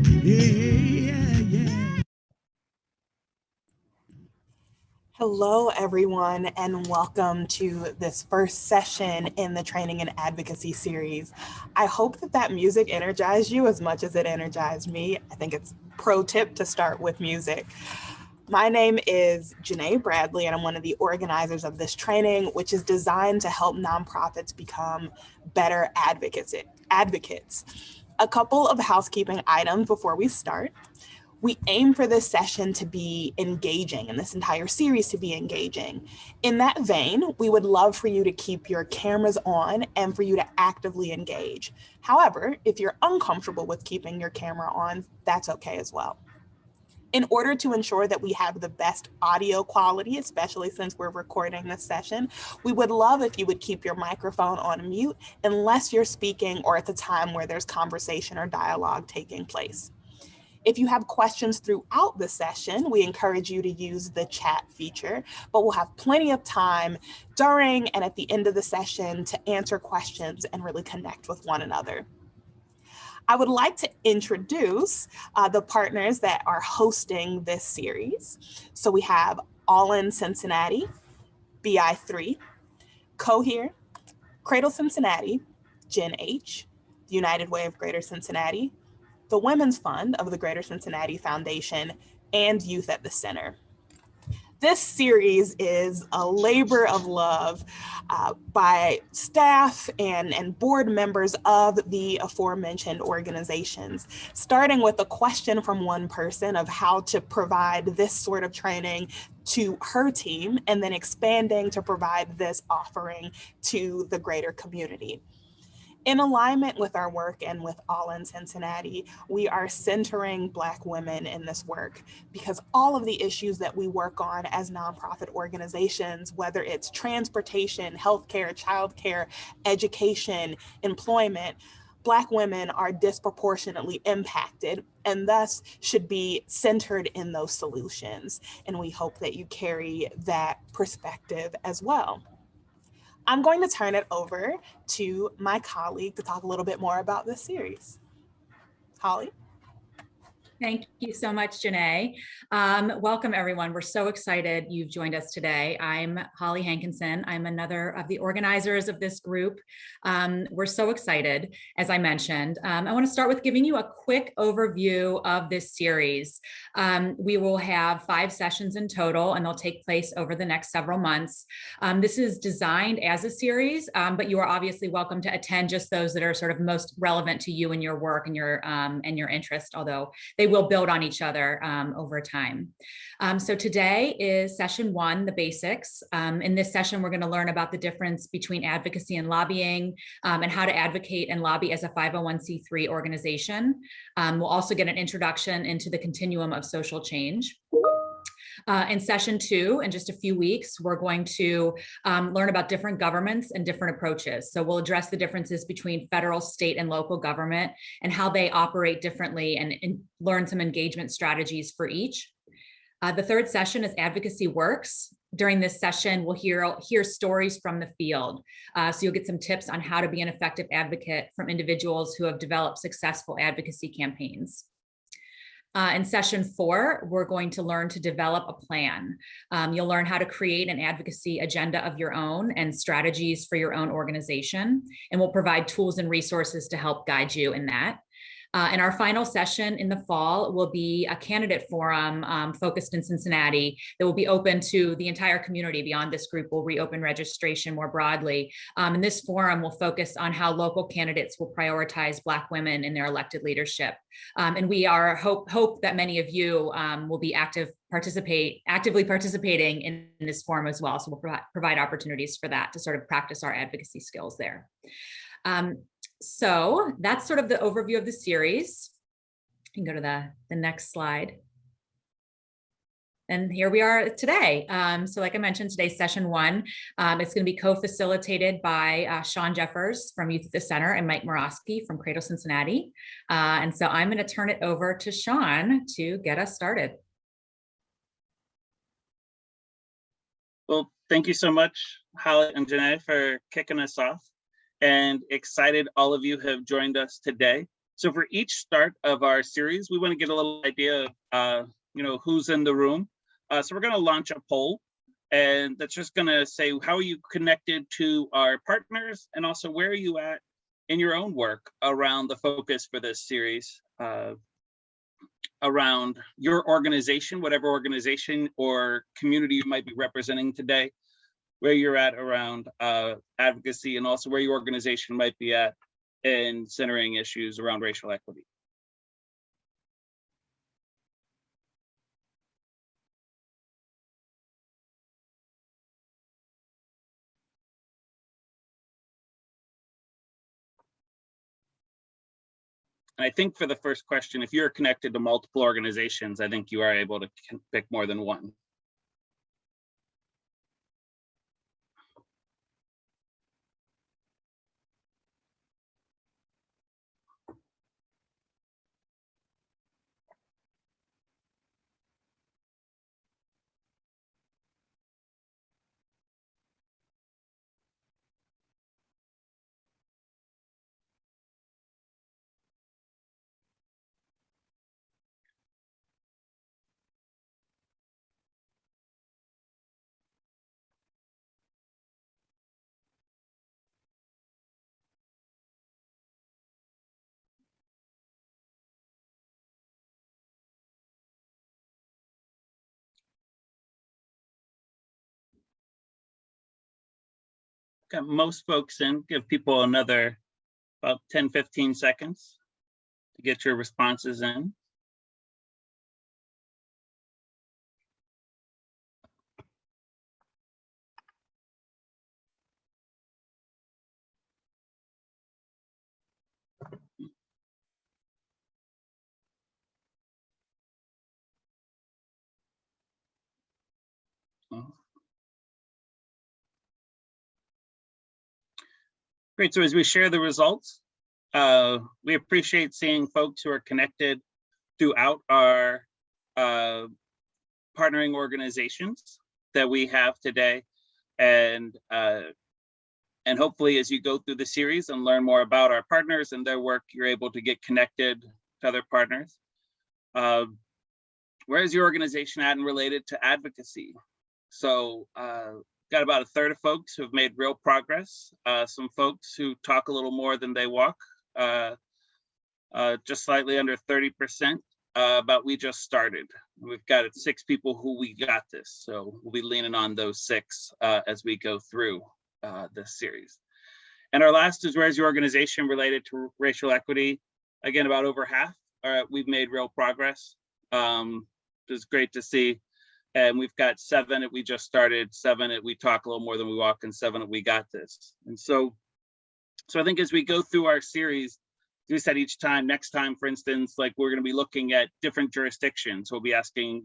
Yeah, yeah. Hello, everyone, and welcome to this first session in the Training and Advocacy series. I hope that music energized you as much as it energized me. I think it's pro tip to start with music. My name is Janae Bradley, and I'm one of the organizers of this training, which is designed to help nonprofits become better advocates. A couple of housekeeping items before we start. We aim for this session to be engaging and this entire series to be engaging. In that vein, we would love for you to keep your cameras on and for you to actively engage. However, if you're uncomfortable with keeping your camera on, that's okay as well. In order to ensure that we have the best audio quality, especially since we're recording this session, we would love if you would keep your microphone on mute unless you're speaking or at the time where there's conversation or dialogue taking place. If you have questions throughout the session, we encourage you to use the chat feature, but we'll have plenty of time during and at the end of the session to answer questions and really connect with one another. I would like to introduce the partners that are hosting this series. So we have All-In Cincinnati, BI3, Cohear, Cradle Cincinnati, Gen H, the United Way of Greater Cincinnati, the Women's Fund of the Greater Cincinnati Foundation, and Youth at the Center. This series is a labor of love by staff and board members of the aforementioned organizations, starting with a question from one person of how to provide this sort of training to her team, and then expanding to provide this offering to the greater community. In alignment with our work and with All-In Cincinnati, we are centering Black women in this work because all of the issues that we work on as nonprofit organizations, whether it's transportation, healthcare, childcare, education, employment, Black women are disproportionately impacted and thus should be centered in those solutions. And we hope that you carry that perspective as well. I'm going to turn it over to my colleague to talk a little bit more about this series. Holly? Thank you so much, Janae. Welcome, everyone. We're so excited you've joined us today. I'm Holly Hankinson. I'm another of the organizers of this group. We're so excited, as I mentioned. I want to start with giving you a quick overview of this series. We will have 5 sessions in total, and they'll take place over the next several months. This is designed as a series, but you are obviously welcome to attend just those that are sort of most relevant to you and your work and your interest, although they will build on each other over time. So today is session 1, the basics. In this session, we're going to learn about the difference between advocacy and lobbying, and how to advocate and lobby as a 501c3 organization. We'll also get an introduction into the continuum of social change. In session 2, in just a few weeks, we're going to learn about different governments and different approaches. So we'll address the differences between federal, state, and local government and how they operate differently and learn some engagement strategies for each. The 3rd session is Advocacy Works. During this session, we'll hear stories from the field. So you'll get some tips on how to be an effective advocate from individuals who have developed successful advocacy campaigns. In session 4, we're going to learn to develop a plan. You'll learn how to create an advocacy agenda of your own and strategies for your own organization, and we'll provide tools and resources to help guide you in that. And our final session in the fall will be a candidate forum focused in Cincinnati that will be open to the entire community. Beyond this group, we'll reopen registration more broadly. And this forum will focus on how local candidates will prioritize Black women in their elected leadership. And we are hope that many of you will be actively participating in this forum as well. So we'll provide opportunities for that to sort of practice our advocacy skills there. So that's sort of the overview of the series. You can go to the next slide. And here we are today. So like I mentioned, today's session 1. It's going to be co-facilitated by Sean Jeffers from Youth at the Center and Mike Morosky from Cradle Cincinnati. And so I'm going to turn it over to Sean to get us started. Well, thank you so much, Holly and Janae, for kicking us off. And excited all of you have joined us today. So for each start of our series, we want to get a little idea of, who's in the room. So we're going to launch a poll, and that's just going to say, how are you connected to our partners? And also, where are you at in your own work around the focus for this series, around your organization, whatever organization or community you might be representing today, where you're at around advocacy, and also where your organization might be at in centering issues around racial equity. And I think for the first question, if you're connected to multiple organizations, I think you are able to pick more than one. Got most folks in, give people another about 10, 15 seconds to get your responses in. Great, so as we share the results, we appreciate seeing folks who are connected throughout our partnering organizations that we have today. And hopefully as you go through the series and learn more about our partners and their work, you're able to get connected to other partners. Where is your organization at and related to advocacy? So got about a third of folks who have made real progress. Some folks who talk a little more than they walk, just slightly under 30%, but we just started. We've got 6 people who we got this. So we'll be leaning on those 6 as we go through this series. And our last is, where's your organization related to racial equity? Again, about over half. We've made real progress. It's great to see. And we've got 7 that we just started, 7 that we talk a little more than we walk, and 7 that we got this. And so I think as we go through our series, we said each time, next time, for instance, like we're going to be looking at different jurisdictions. We'll be asking,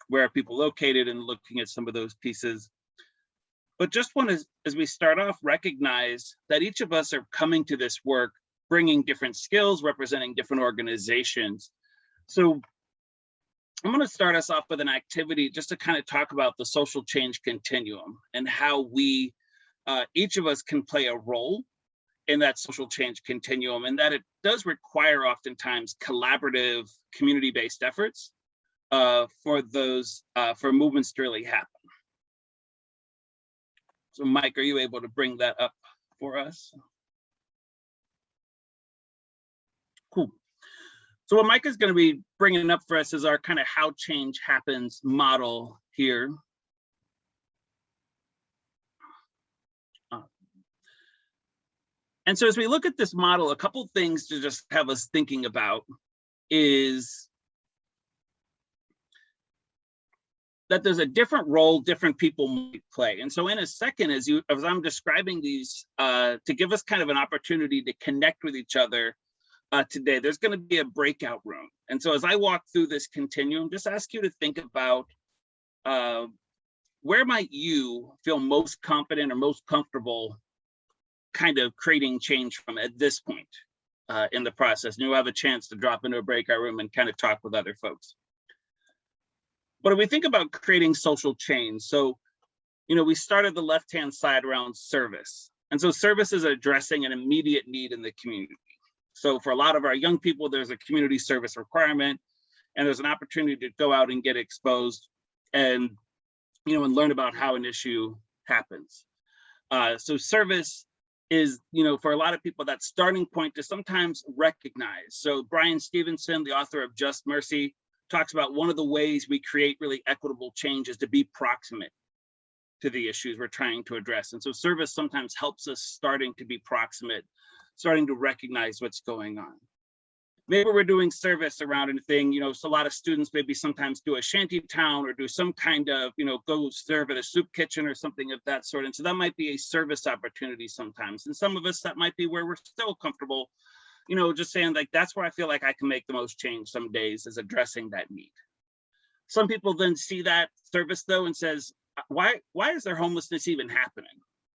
where are people located, and looking at some of those pieces. But just want to, as we start off, recognize that each of us are coming to this work, bringing different skills, representing different organizations. So I'm going to start us off with an activity just to kind of talk about the social change continuum and how we, each of us can play a role in that social change continuum, and that it does require oftentimes collaborative community-based efforts for movements to really happen. So Mike, are you able to bring that up for us? Cool. So what Mike is going to be bringing up for us is our kind of how change happens model here. And so as we look at this model, a couple things to just have us thinking about is that there's a different role different people might play. And so in a second, as I'm describing these, to give us kind of an opportunity to connect with each other today, there's going to be a breakout room. And so as I walk through this continuum, just ask you to think about where might you feel most confident or most comfortable kind of creating change from at this point in the process. And you'll have a chance to drop into a breakout room and kind of talk with other folks. But if we think about creating social change, so, we started the left-hand side around service. And so service is addressing an immediate need in the community. So for a lot of our young people, there's a community service requirement, and there's an opportunity to go out and get exposed and, and learn about how an issue happens. So service is, for a lot of people, that starting point to sometimes recognize. So Brian Stevenson, the author of Just Mercy, talks about one of the ways we create really equitable change is to be proximate to the issues we're trying to address. And so service sometimes helps us starting to be proximate, starting to recognize what's going on. Maybe we're doing service around anything, so a lot of students maybe sometimes do a shanty town or do some kind of, go serve at a soup kitchen or something of that sort. And so that might be a service opportunity sometimes. And some of us, that might be where we're still comfortable, just saying like, that's where I feel like I can make the most change some days, is addressing that need. Some people then see that service though and says, why is there homelessness even happening?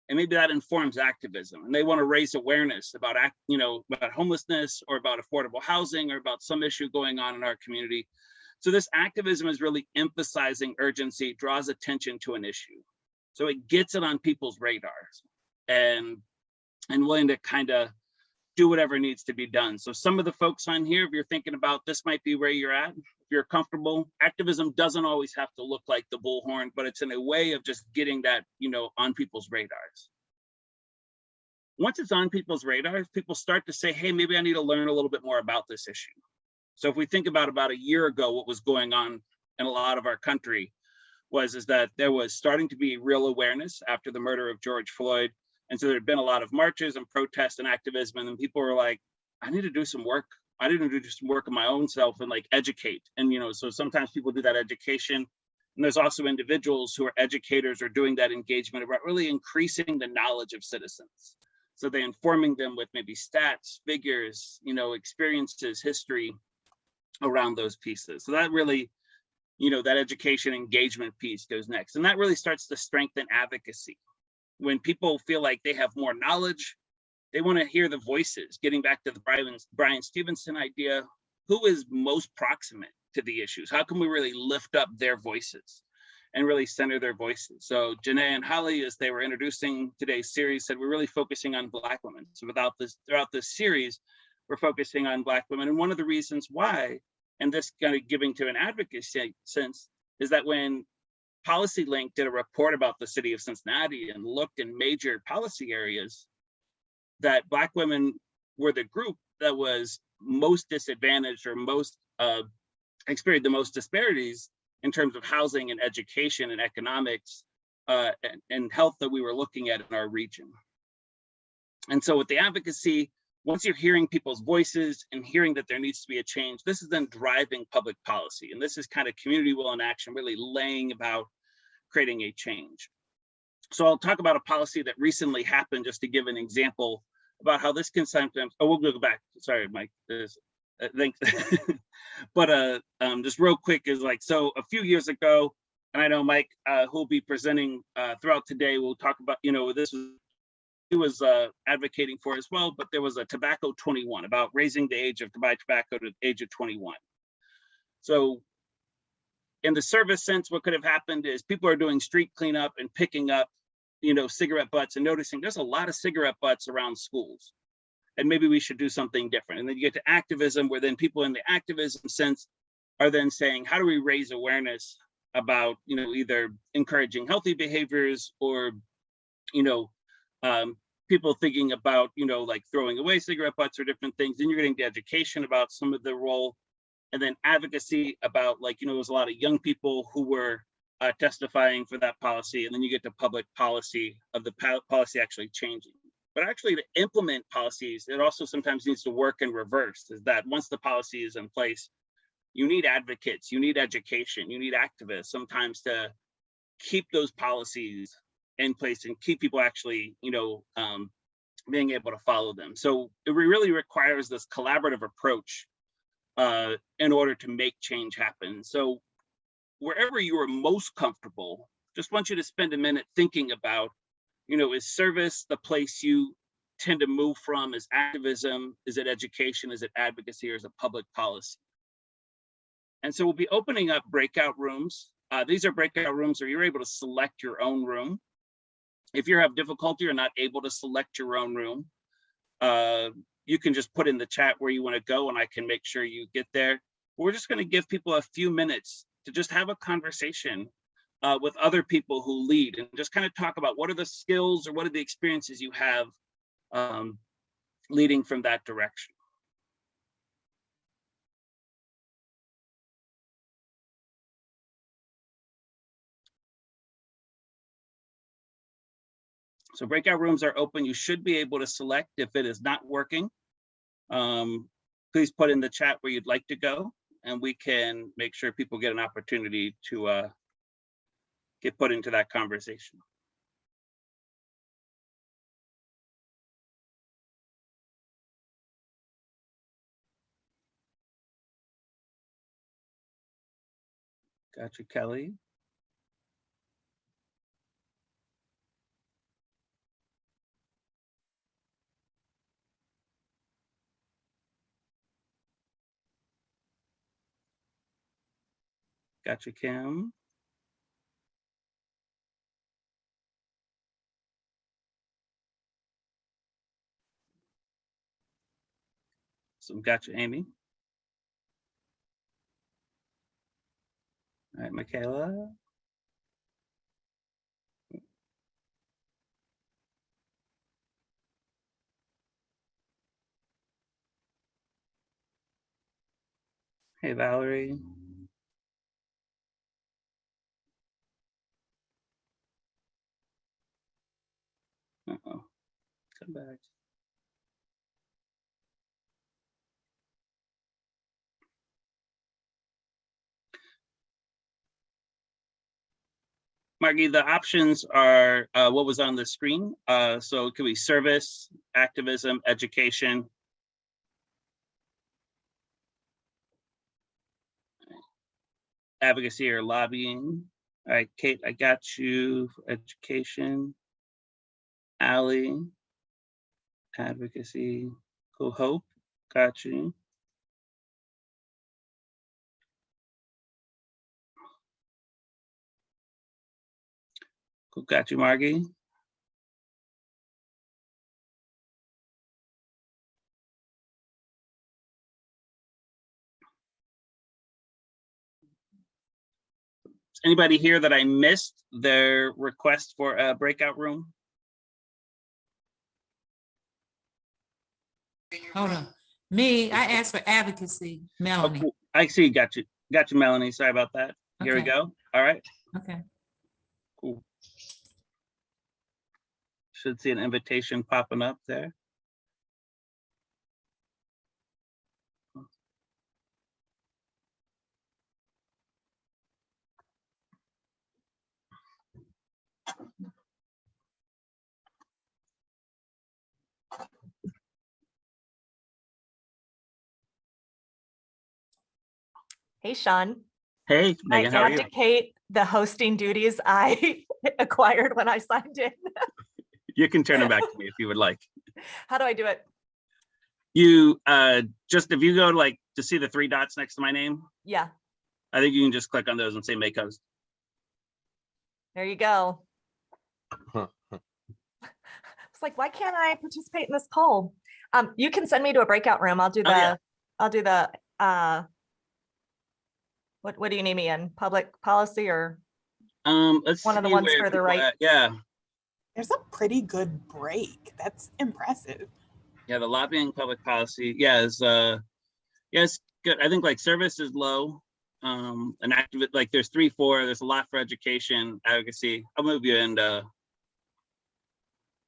And maybe that informs activism, and they want to raise awareness about, about homelessness or about affordable housing or about some issue going on in our community. So this activism is really emphasizing urgency, draws attention to an issue. So it gets it on people's radars and willing to kind of do whatever needs to be done. So some of the folks on here, if you're thinking about this might be where you're at, if you're comfortable, activism doesn't always have to look like the bullhorn, but it's in a way of just getting that, on people's radars. Once it's on people's radars, people start to say, hey, maybe I need to learn a little bit more about this issue. So if we think about a year ago, what was going on in a lot of our country is that there was starting to be real awareness after the murder of George Floyd. And so there had been a lot of marches and protests and activism, and then people were like, I need to do some work. I need to do some work on my own self and like educate. And, so sometimes people do that education. And there's also individuals who are educators or doing that engagement about really increasing the knowledge of citizens. So they're informing them with maybe stats, figures, experiences, history around those pieces. So that really, that education engagement piece goes next. And that really starts to strengthen advocacy. When people feel like they have more knowledge, they want to hear the voices. Getting back to the Brian Stevenson idea, who is most proximate to the issues? How can we really lift up their voices and really center their voices? So Janae and Holly, as they were introducing today's series, said we're really focusing on Black women. So throughout this series, we're focusing on Black women. And one of the reasons why, and this kind of giving to an advocacy sense, is that when Policy Link did a report about the city of Cincinnati and looked in major policy areas, that Black women were the group that was most disadvantaged or most experienced the most disparities in terms of housing and education and economics and health that we were looking at in our region. And so with the advocacy, once you're hearing people's voices and hearing that there needs to be a change, this is then driving public policy. And this is kind of community will in action, really laying about creating a change. So I'll talk about a policy that recently happened just to give an example about how this can sometimes, we'll go back. Sorry, Mike, thanks. But just real quick is like, so a few years ago, and I know Mike, who'll be presenting throughout today, we'll talk about, he was advocating for as well, but there was a tobacco 21 about raising the age of to buy tobacco to the age of 21. So in the service sense, what could have happened is people are doing street cleanup and picking up, cigarette butts and noticing there's a lot of cigarette butts around schools. And maybe we should do something different. And then you get to activism, where then people in the activism sense are then saying, how do we raise awareness about, either encouraging healthy behaviors or, people thinking about, like throwing away cigarette butts or different things. Then you're getting the education about some of the role, and then advocacy about there's a lot of young people who were testifying for that policy. And then you get to public policy of the policy actually changing. But actually to implement policies, it also sometimes needs to work in reverse, is that once the policy is in place, you need advocates, you need education, you need activists sometimes to keep those policies in place and keep people actually, being able to follow them. So it really requires this collaborative approach in order to make change happen. So wherever you are most comfortable, just want you to spend a minute thinking about, is service the place you tend to move from? Is activism? Is it education? Is it advocacy? Or is it public policy? And so we'll be opening up breakout rooms. These are breakout rooms where you're able to select your own room. If you have difficulty or not able to select your own room, you can just put in the chat where you want to go and I can make sure you get there. We're just going to give people a few minutes to just have a conversation with other people who lead and just kind of talk about what are the skills or what are the experiences you have leading from that direction. So breakout rooms are open. You should be able to select if it is not working. Please put in the chat where you'd like to go, and we can make sure people get an opportunity to get put into that conversation. Gotcha, Kelly. Gotcha, Kim. So gotcha, Amy. All right, Michaela. Hey, Valerie. Uh-oh, come back. Margie, the options are what was on the screen. So it could be service, activism, education. Advocacy or lobbying. All right, Kate, I got you for education. Allie, advocacy. Cool, Hope, got you. Cool, got you, Margie. Anybody here that I missed their request for a breakout room? Hold on. Me, I asked for advocacy, Melanie. Oh, cool. I see, got you, Melanie. Sorry about that. Here we Okay. go. All right, Okay. cool. Should see an invitation popping up there. Hey, Sean. Hey, I Megan, how are you? abdicate the hosting duties I acquired when I signed in. You can turn them back to me if you would like. How do I do it? You just, if you go like to see the three dots next to my name, Yeah, I think you can just click on those and say make host. there you go. It's like, why can't I participate in this poll? You can send me to a breakout room. I'll do the, yeah. I'll do the, what do you need me in? Public policy or Let's one of the see ones where further people right? at. Yeah. There's a pretty good break. That's impressive. Yeah, the lobbying public policy. Yeah, is yes, good. I think like service is low. An active like there's 3, 4. There's a lot for education, advocacy. I'll move you into.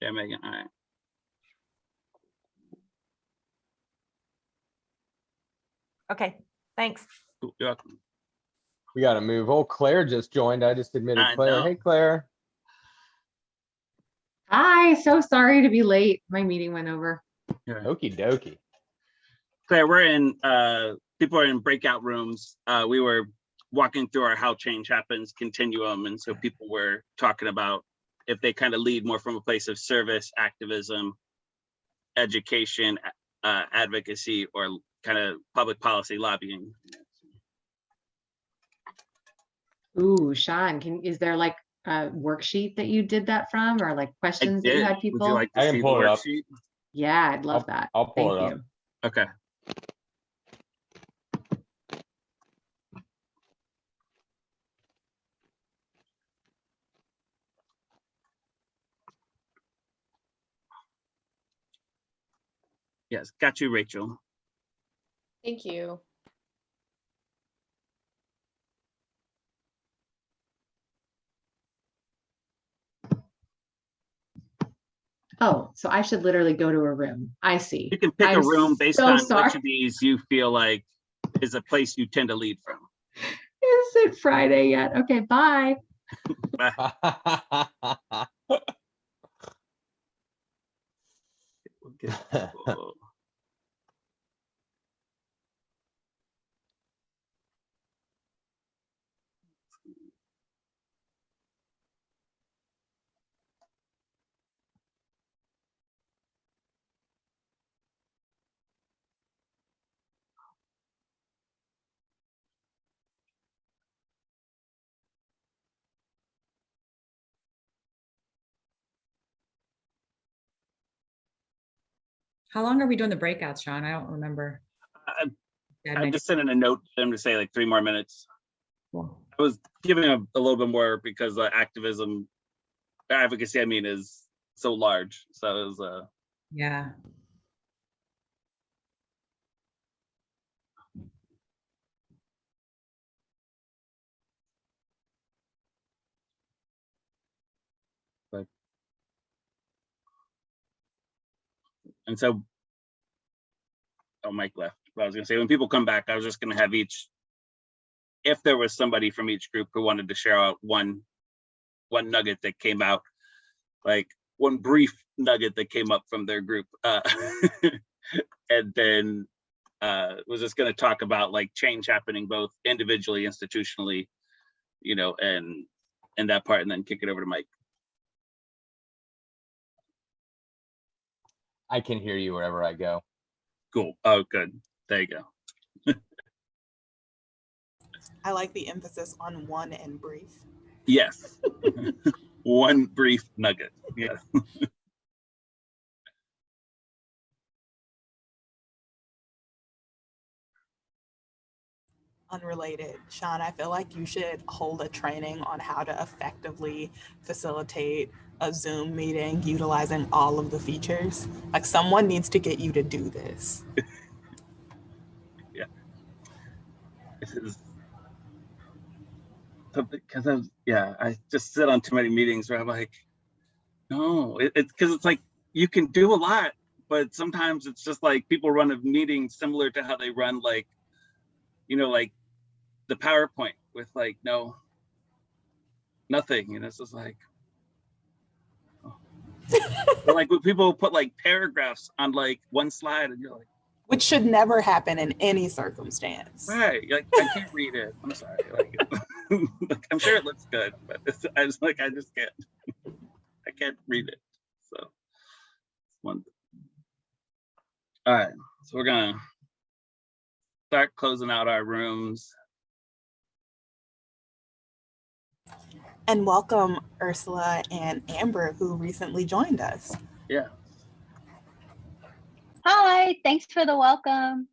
Yeah, Megan. All right. Okay, thanks. Cool. You're welcome. We gotta move. Oh, Claire just joined. I just admitted I Claire. know. Hey, Claire. Hi, so sorry to be late. My meeting went over. Yeah. Okie dokie. Claire, we're in people are in breakout rooms. We were walking through our How Change Happens Continuum, and so people were talking about if they kind of lead more from a place of service, activism, education, advocacy, or kind of public policy lobbying. Ooh, Sean, is there like a worksheet that you did that from, or like I questions that you did. had Would people? you like I to can see the pull it up. worksheet? Yeah, I'd love that. I'll pull Thank it up. you. Okay. Yes, got you, Rachel. Thank you. Oh, so I should literally go to a room. I see. You can pick a I'm room based so on sorry. which of these you feel like is a place you tend to lead from. Is it Friday yet? Okay, bye. We'll get people- How long are we doing the breakouts, Sean? I don't remember. I'm just sending a note to them to say like 3 more minutes. Cool. I was giving a little bit more because activism, advocacy, I mean, is so large. So it was Yeah. and so, oh, Mike left. But I was gonna say, when people come back, I was just gonna have each, if there was somebody from each group who wanted to share out one nugget that came out, like one brief nugget that came up from their group, and then was just going to talk about like change happening both individually, institutionally, you know, and that part, and then kick it over to Mike. I can hear you wherever I go. Cool. Oh, good. There you go. I like the emphasis on one and brief. Yes. One brief nugget. Yes. Unrelated, Sean, I feel like you should hold a training on how to effectively facilitate a Zoom meeting utilizing all of the features. Like someone needs to get you to do this. Yeah. This is because I just sit on too many meetings where I'm like, no, it's because it's like you can do a lot, but sometimes it's just like people run a meeting similar to how they run, like, you know, like the PowerPoint with like nothing, and it's just like, oh. But like when people put like paragraphs on like one slide, and you're like, Which should never happen in any circumstance. right, like I can't read it. I'm sorry, like, like I'm sure it looks good, but I just can't. I can't read it. So one. All right, so we're gonna start closing out our rooms. And welcome Ursula and Amber, who recently joined us. Yeah. Hi, thanks for the welcome.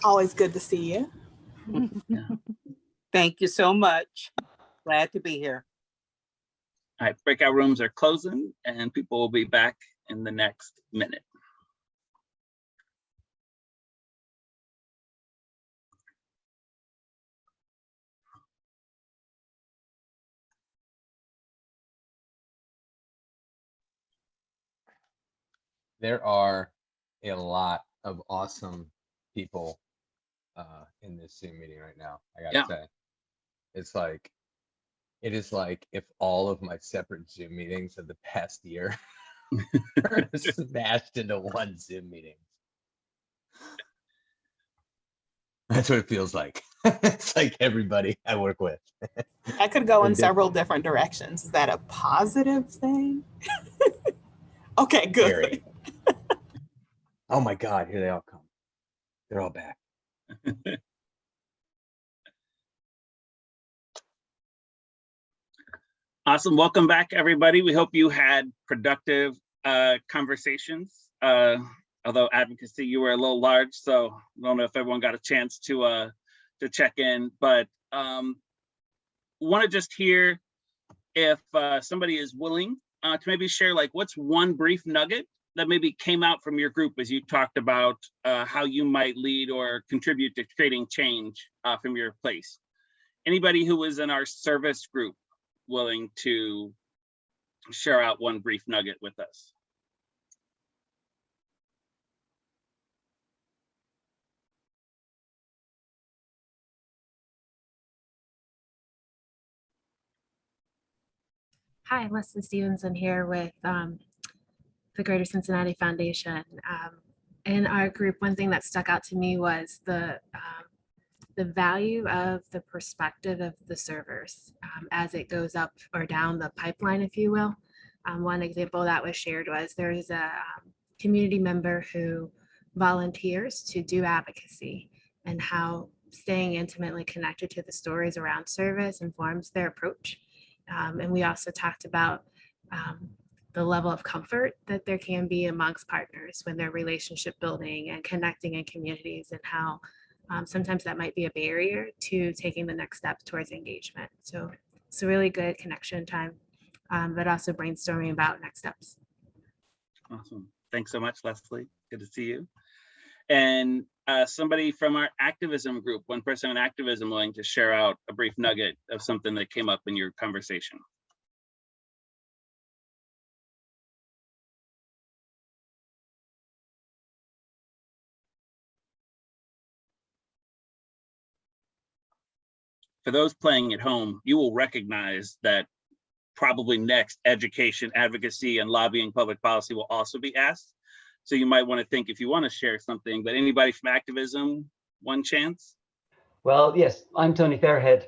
Always good to see you. Yeah. Thank you so much. Glad to be here. All right, breakout rooms are closing and people will be back in the next minute. There are a lot of awesome people in this Zoom meeting right now, I gotta say. It is like if all of my separate Zoom meetings of the past year are smashed into one Zoom meeting. That's what it feels like. It's like everybody I work with. That could go in several different directions. Is that a positive thing? Okay, good. Very. Oh my God, here they all come. They're all back. Awesome. Welcome back, everybody. We hope you had productive conversations. Although advocacy, you were a little large, so I don't know if everyone got a chance to check in, but want to just hear if somebody is willing to maybe share, like, what's one brief nugget that maybe came out from your group as you talked about how you might lead or contribute to creating change from your place. Anybody who was in our service group willing to share out one brief nugget with us? Hi, Leslie Stevenson here with the Greater Cincinnati Foundation. In our group, one thing that stuck out to me was the value of the perspective of the servers as it goes up or down the pipeline, if you will. One example that was shared was there is a community member who volunteers to do advocacy, and how staying intimately connected to the stories around service informs their approach. And we also talked about the level of comfort that there can be amongst partners when they're relationship building and connecting in communities, and how sometimes that might be a barrier to taking the next step towards engagement. So it's a really good connection time, but also brainstorming about next steps. Awesome. Thanks so much, Leslie. Good to see you. And somebody from our activism group, one person in activism willing to share out a brief nugget of something that came up in your conversation. For those playing at home, you will recognize that probably next, education, advocacy, and lobbying public policy will also be asked. So you might want to think if you want to share something, but anybody from activism, one chance? Well, yes, I'm Tony Fairhead.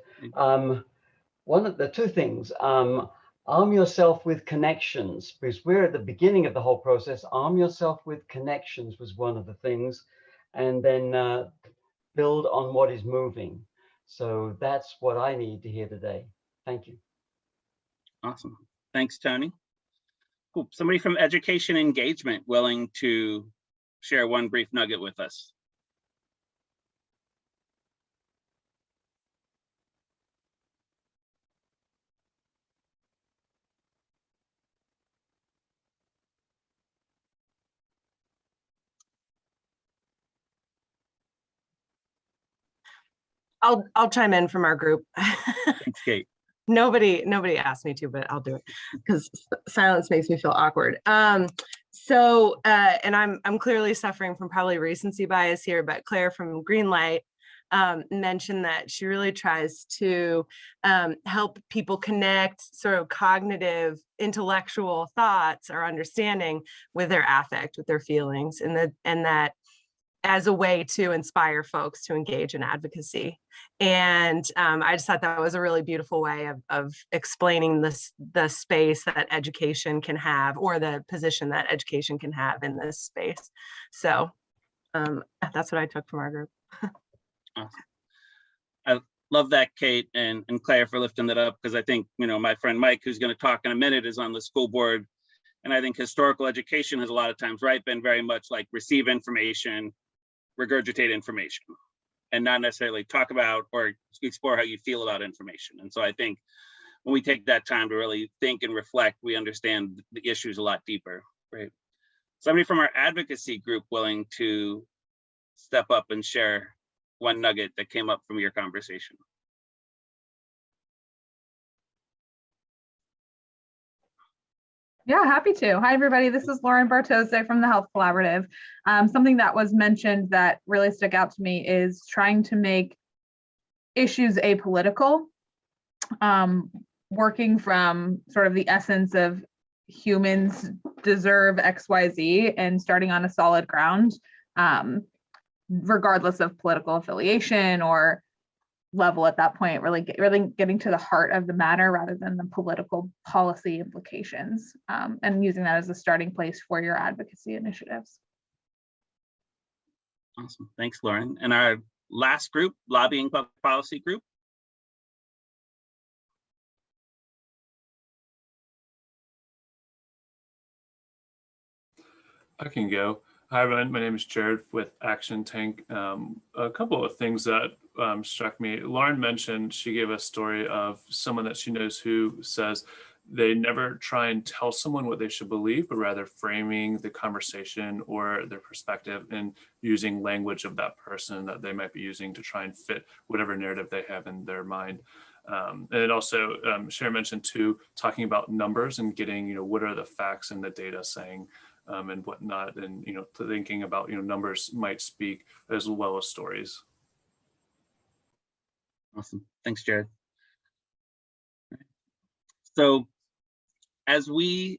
One of the two things, arm yourself with connections, because we're at the beginning of the whole process. Arm yourself with connections was one of the things, and then build on what is moving. So that's what I need to hear today. Thank you. Awesome. Thanks, Tony. Cool. Somebody from education engagement willing to share one brief nugget with us. I'll chime in from our group. Thanks, Kate. Nobody asked me to, but I'll do it because silence makes me feel awkward. And I'm clearly suffering from probably recency bias here, but Claire from Greenlight mentioned that she really tries to help people connect sort of cognitive, intellectual thoughts or understanding with their affect, with their feelings, and that as a way to inspire folks to engage in advocacy. And I just thought that was a really beautiful way of explaining the space that education can have, or the position that education can have in this space. So that's what I took from our group. Awesome. I love that, Kate and Claire, for lifting that up, because I think, my friend Mike, who's going to talk in a minute, is on the school board. And I think historical education has a lot of times, been very much like receive information, regurgitate information, and not necessarily talk about or explore how you feel about information. And so I think when we take that time to really think and reflect, we understand the issues a lot deeper, right? Somebody from our advocacy group willing to step up and share one nugget that came up from your conversation. Yeah, happy to. Hi, everybody. This is Lauren Bartose from the Health Collaborative. Something that was mentioned that really stuck out to me is trying to make issues apolitical, working from sort of the essence of humans deserve XYZ and starting on a solid ground, regardless of political affiliation or level at that point, really getting to the heart of the matter rather than the political policy implications, and using that as a starting place for your advocacy initiatives. Awesome. Thanks, Lauren. And our last group, lobbying public policy group. I can go. Hi, everyone. My name is Jared with Action Tank. A couple of things that struck me. Lauren mentioned she gave a story of someone that she knows who says they never try and tell someone what they should believe, but rather framing the conversation or their perspective and using language of that person that they might be using to try and fit whatever narrative they have in their mind. And it also, Sharon mentioned too, talking about numbers and getting, what are the facts and the data saying and whatnot, and, thinking about, numbers might speak as well as stories. Awesome. Thanks, Jared. So as we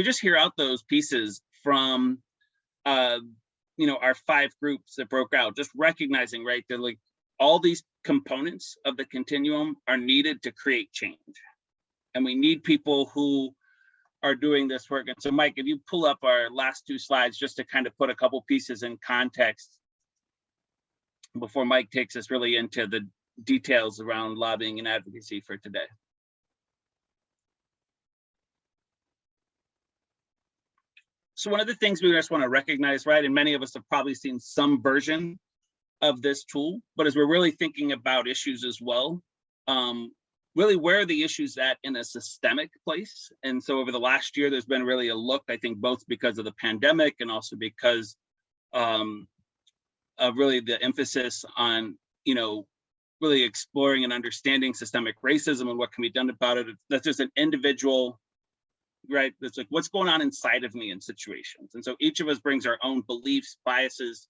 just hear out those pieces from, our 5 groups that broke out, just recognizing, right, that like all these components of the continuum are needed to create change. And we need people who are doing this work. And so Mike, if you pull up our last 2 slides, just to kind of put a couple pieces in context before Mike takes us really into the details around lobbying and advocacy for today. So one of the things we just want to recognize, right, and many of us have probably seen some version of this tool, but as we're really thinking about issues as well, really where are the issues at in a systemic place? And so over the last year, there's been really a look, I think, both because of the pandemic and also because of really the emphasis on, really exploring and understanding systemic racism and what can be done about it. That's just an individual, right? That's like, what's going on inside of me in situations? And so each of us brings our own beliefs, biases,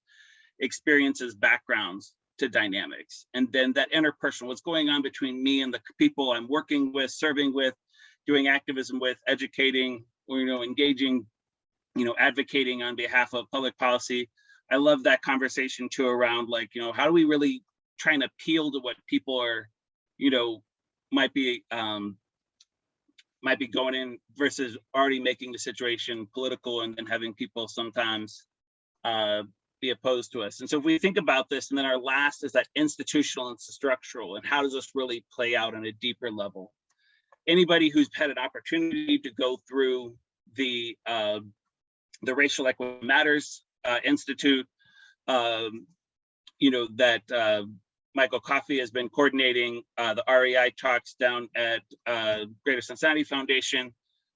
experiences, backgrounds to dynamics. And then that interpersonal, what's going on between me and the people I'm working with, serving with, doing activism with, educating, or, engaging, advocating on behalf of public policy. I love that conversation too around like, how do we really try and appeal to what people are, might be going in versus already making the situation political and having people sometimes be opposed to us. And so if we think about this, and then our last is that institutional and structural, and how does this really play out on a deeper level? Anybody who's had an opportunity to go through the Racial Equity Matters Institute, that Michael Coffey has been coordinating the REI talks down at Greater Cincinnati Foundation.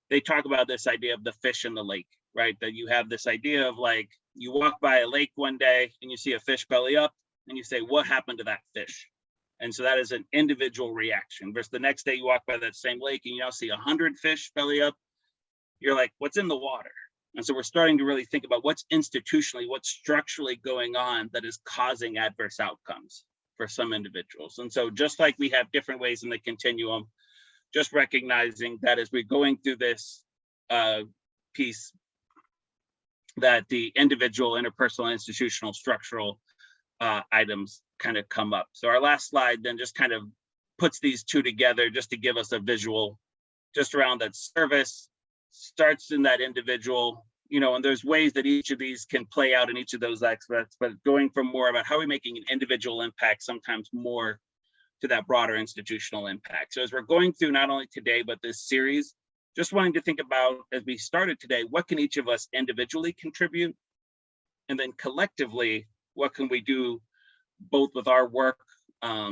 They talk about this idea of the fish in the lake, right? That you have this idea of like, you walk by a lake one day and you see a fish belly up and you say, what happened to that fish? And so that is an individual reaction versus the next day you walk by that same lake and you now see 100 fish belly up. You're like, what's in the water? And so we're starting to really think about what's institutionally, what's structurally going on that is causing adverse outcomes for some individuals. And so just like we have different ways in the continuum, just recognizing that as we're going through this piece, that the individual, interpersonal, institutional, structural items kind of come up. So our last slide then just kind of puts these 2 together just to give us a visual just around that service starts in that individual, and there's ways that each of these can play out in each of those aspects, but going from more about how are we making an individual impact, sometimes more to that broader institutional impact. So as we're going through not only today, but this series, just wanting to think about, as we started today, what can each of us individually contribute? And then collectively, what can we do both with our work at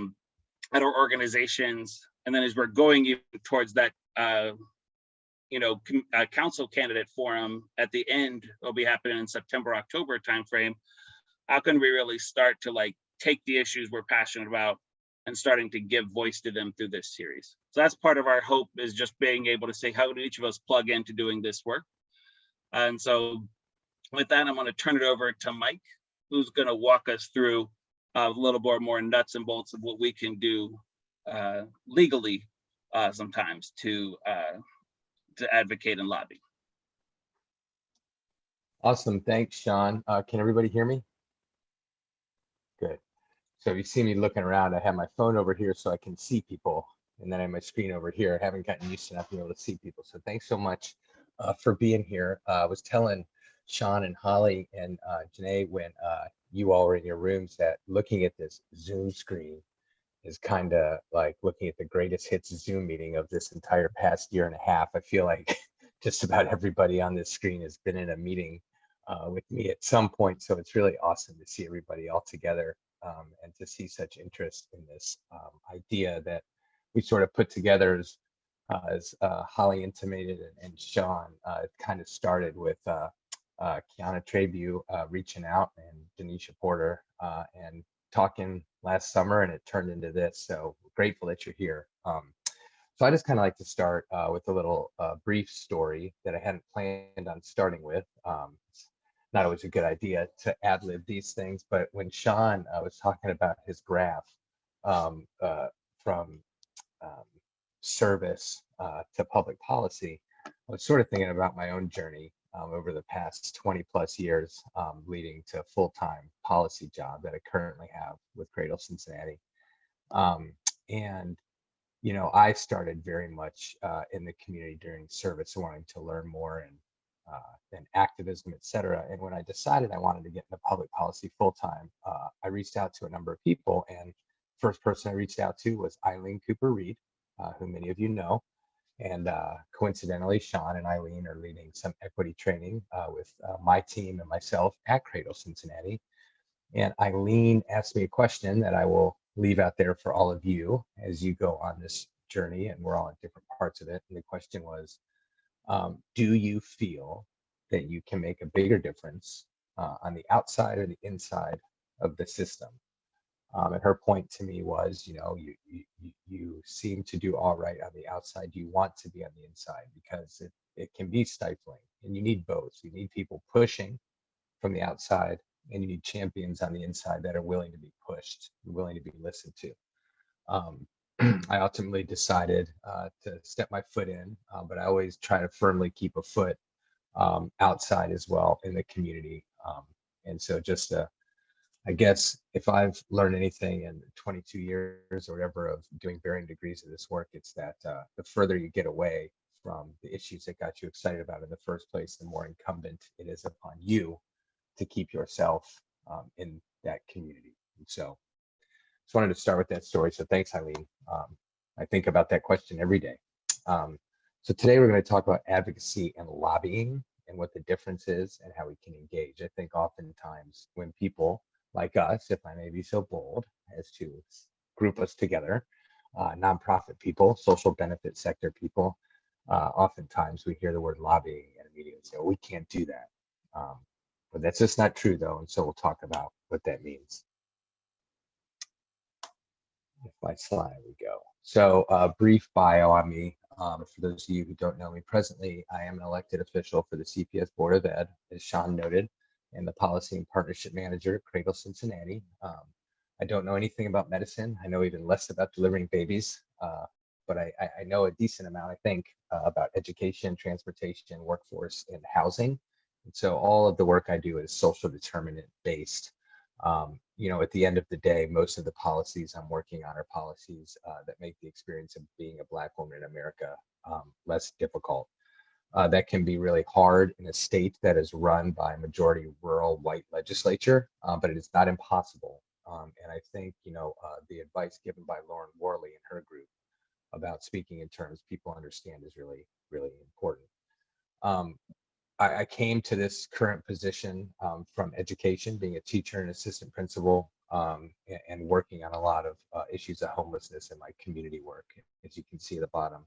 our organizations? And then as we're going even towards that, council candidate forum at the end, will be happening in September, October timeframe. How can we really start to like take the issues we're passionate about and starting to give voice to them through this series? So that's part of our hope, is just being able to say, how do each of us plug into doing this work? And so with that, I'm going to turn it over to Mike, who's going to walk us through a little more nuts and bolts of what we can do legally sometimes to advocate and lobby. Awesome. Thanks, Sean. Can everybody hear me? Good. So you see me looking around, I have my phone over here so I can see people. And then I have my screen over here. I haven't gotten used to not being able to see people. So thanks so much for being here. I was telling Sean and Holly and Janae when you all were in your rooms that looking at this Zoom screen is kind of like looking at the greatest hits Zoom meeting of this entire past year and a half. I feel like just about everybody on this screen has been in a meeting with me at some point. So it's really awesome to see everybody all together and to see such interest in this idea that we sort of put together as Holly intimated and Sean. It kind of started with Kiana Trebu reaching out and Denisha Porter and talking last summer, and it turned into this. So grateful that you're here. So I just kind of like to start with a little brief story that I hadn't planned on starting with. It's not always a good idea to ad-lib these things, but when Sean was talking about his graph from service to public policy, I was sort of thinking about my own journey over the past 20 plus years, leading to a full-time policy job that I currently have with Cradle Cincinnati. And you know, I started very much in the community during service, wanting to learn more and activism, et cetera. And when I decided I wanted to get into public policy full time, I reached out to a number of people. And first person I reached out to was Eileen Cooper Reed, who many of you know. And coincidentally, Sean and Eileen are leading some equity training with my team and myself at Cradle Cincinnati. And Eileen asked me a question that I will leave out there for all of you as you go on this journey, and we're all in different parts of it. And the question was, do you feel that you can make a bigger difference on the outside or the inside of the system? And her point to me was, you know, you seem to do all right on the outside. You want to be on the inside because it can be stifling, and you need both. You need people pushing from the outside, and you need champions on the inside that are willing to be pushed, willing to be listened to. I ultimately decided to step my foot in, but I always try to firmly keep a foot outside as well in the community. And so just I guess if I've learned anything in 22 years or whatever of doing varying degrees of this work, it's that the further you get away from the issues that got you excited about in the first place, the more incumbent it is upon you to keep yourself in that community. And so just wanted to start with that story. So thanks, Eileen. I think about that question every day. So today we're going to talk about advocacy and lobbying and what the difference is and how we can engage. I think oftentimes when people like us, if I may be so bold as to group us together, nonprofit people, social benefit sector people, oftentimes we hear the word lobbying and immediately say, oh, we can't do that. But that's just not true, though, and so we'll talk about what that means. If my slide we go. So brief bio on me. For those of you who don't know me presently, I am an elected official for the CPS Board of Ed, as Sean noted, and the Policy and Partnership Manager at Cradle Cincinnati. I don't know anything about medicine. I know even less about delivering babies, but I know a decent amount, I think, about education, transportation, workforce, and housing. And so all of the work I do is social determinant based. You know, at the end of the day, most of the policies I'm working on are policies that make the experience of being a Black woman in America less difficult. That can be really hard in a state that is run by a majority rural white legislature, but it is not impossible. And I think, you know, the advice given by Lauren Worley and her group about speaking in terms people understand is really, really important. I came to this current position from education, being a teacher and assistant principal, and working on a lot of issues of homelessness in my community work, as you can see at the bottom,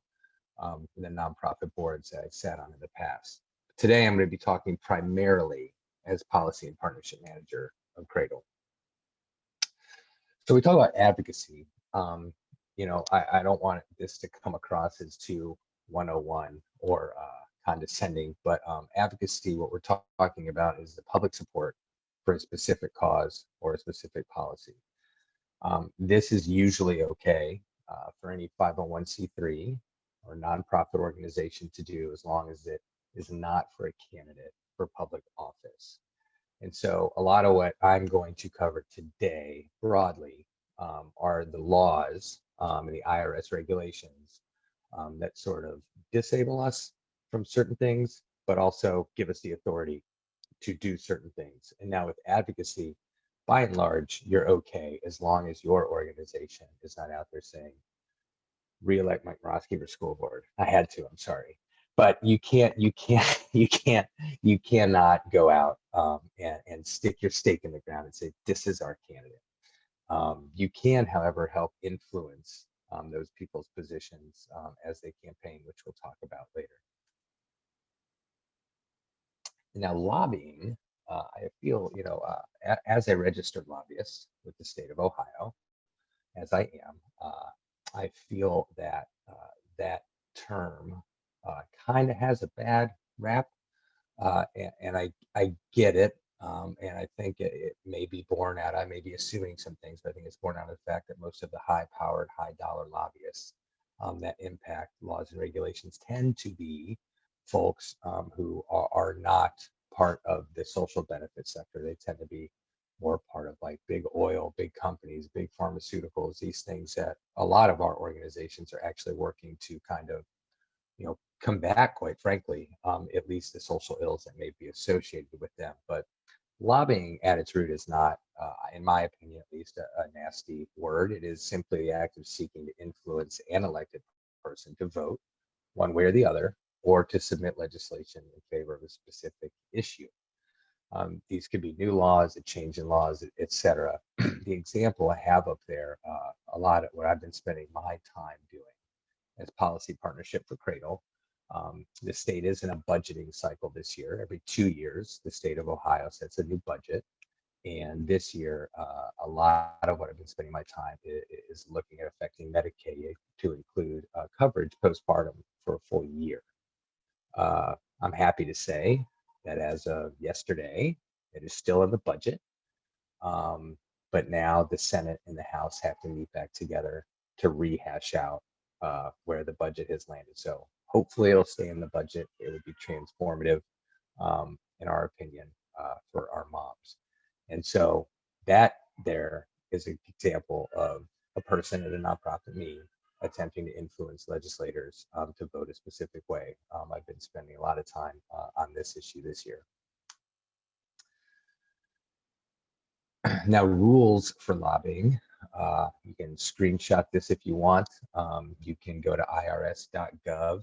the nonprofit boards that I've sat on in the past. Today, I'm going to be talking primarily as policy and partnership manager of Cradle. So we talk about advocacy. You know, I don't want this to come across as too 101 or condescending, but advocacy, what we're talking about is the public support for a specific cause or a specific policy. This is usually okay for any 501c3 or nonprofit organization to do as long as it is not for a candidate for public office. And so a lot of what I'm going to cover today broadly are the laws and the IRS regulations that sort of disable us from certain things, but also give us the authority to do certain things. And now with advocacy, by and large, you're okay as long as your organization is not out there saying, re-elect Mike Roski for school board. I had to, I'm sorry. but you cannot go out and stick your stake in the ground and say, this is our candidate. You can, however, help influence those people's positions as they campaign, which we'll talk about later. Now, lobbying, I feel, as a registered lobbyist with the state of Ohio, as I am, I feel that that term kind of has a bad rap, and I get it, and I think it may be born out. I may be assuming some things, but I think it's born out of the fact that most of the high-powered, high-dollar lobbyists that impact laws and regulations tend to be folks who are not part of the social benefit sector. They tend to be more part of like big oil, big companies, big pharmaceuticals, these things that a lot of our organizations are actually working to kind of, combat, quite frankly, at least the social ills that may be associated with them. But lobbying at its root is not, in my opinion, at least, a nasty word. It is simply the act of seeking to influence an elected person to vote one way or the other, or to submit legislation in favor of a specific issue. These could be new laws, a change in laws, etc. The example I have up there, a lot of what I've been spending my time doing as policy partnership for Cradle. The state is in a budgeting cycle this year. Every 2 years, the state of Ohio sets a new budget. And this year, a lot of what I've been spending my time is looking at affecting Medicaid to include coverage postpartum for a full year. I'm happy to say that as of yesterday, it is still in the budget. But now the Senate and the House have to meet back together to rehash out where the budget has landed. So hopefully it'll stay in the budget. It would be transformative, in our opinion, for our moms. And so that there is an example of a person at a nonprofit, me, attempting to influence legislators to vote a specific way. I've been spending a lot of time on this issue this year. Now, rules for lobbying. You can screenshot this if you want. You can go to irs.gov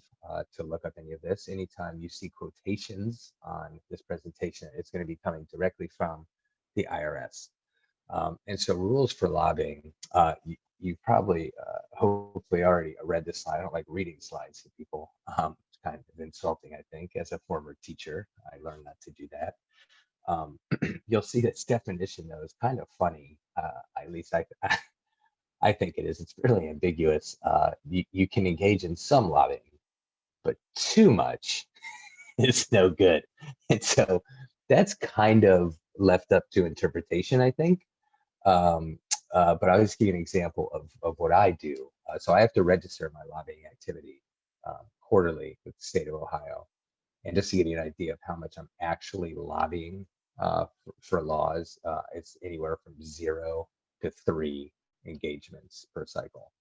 to look up any of this. Anytime you see quotations on this presentation, it's going to be coming directly from the IRS. And so rules for lobbying, you probably, hopefully already read this slide. I don't like reading slides to people. It's kind of insulting, I think. As a former teacher, I learned not to do that. You'll see this definition, though, is kind of funny. At least I think it is. It's really ambiguous. You can engage in some lobbying, but too much is no good. And so that's kind of left up to interpretation, I think. But I'll just give you an example of what I do. So I have to register my lobbying activity quarterly with the state of Ohio. And just to give you an idea of how much I'm actually lobbying for laws, it's anywhere from 0 to 3 engagements per cycle.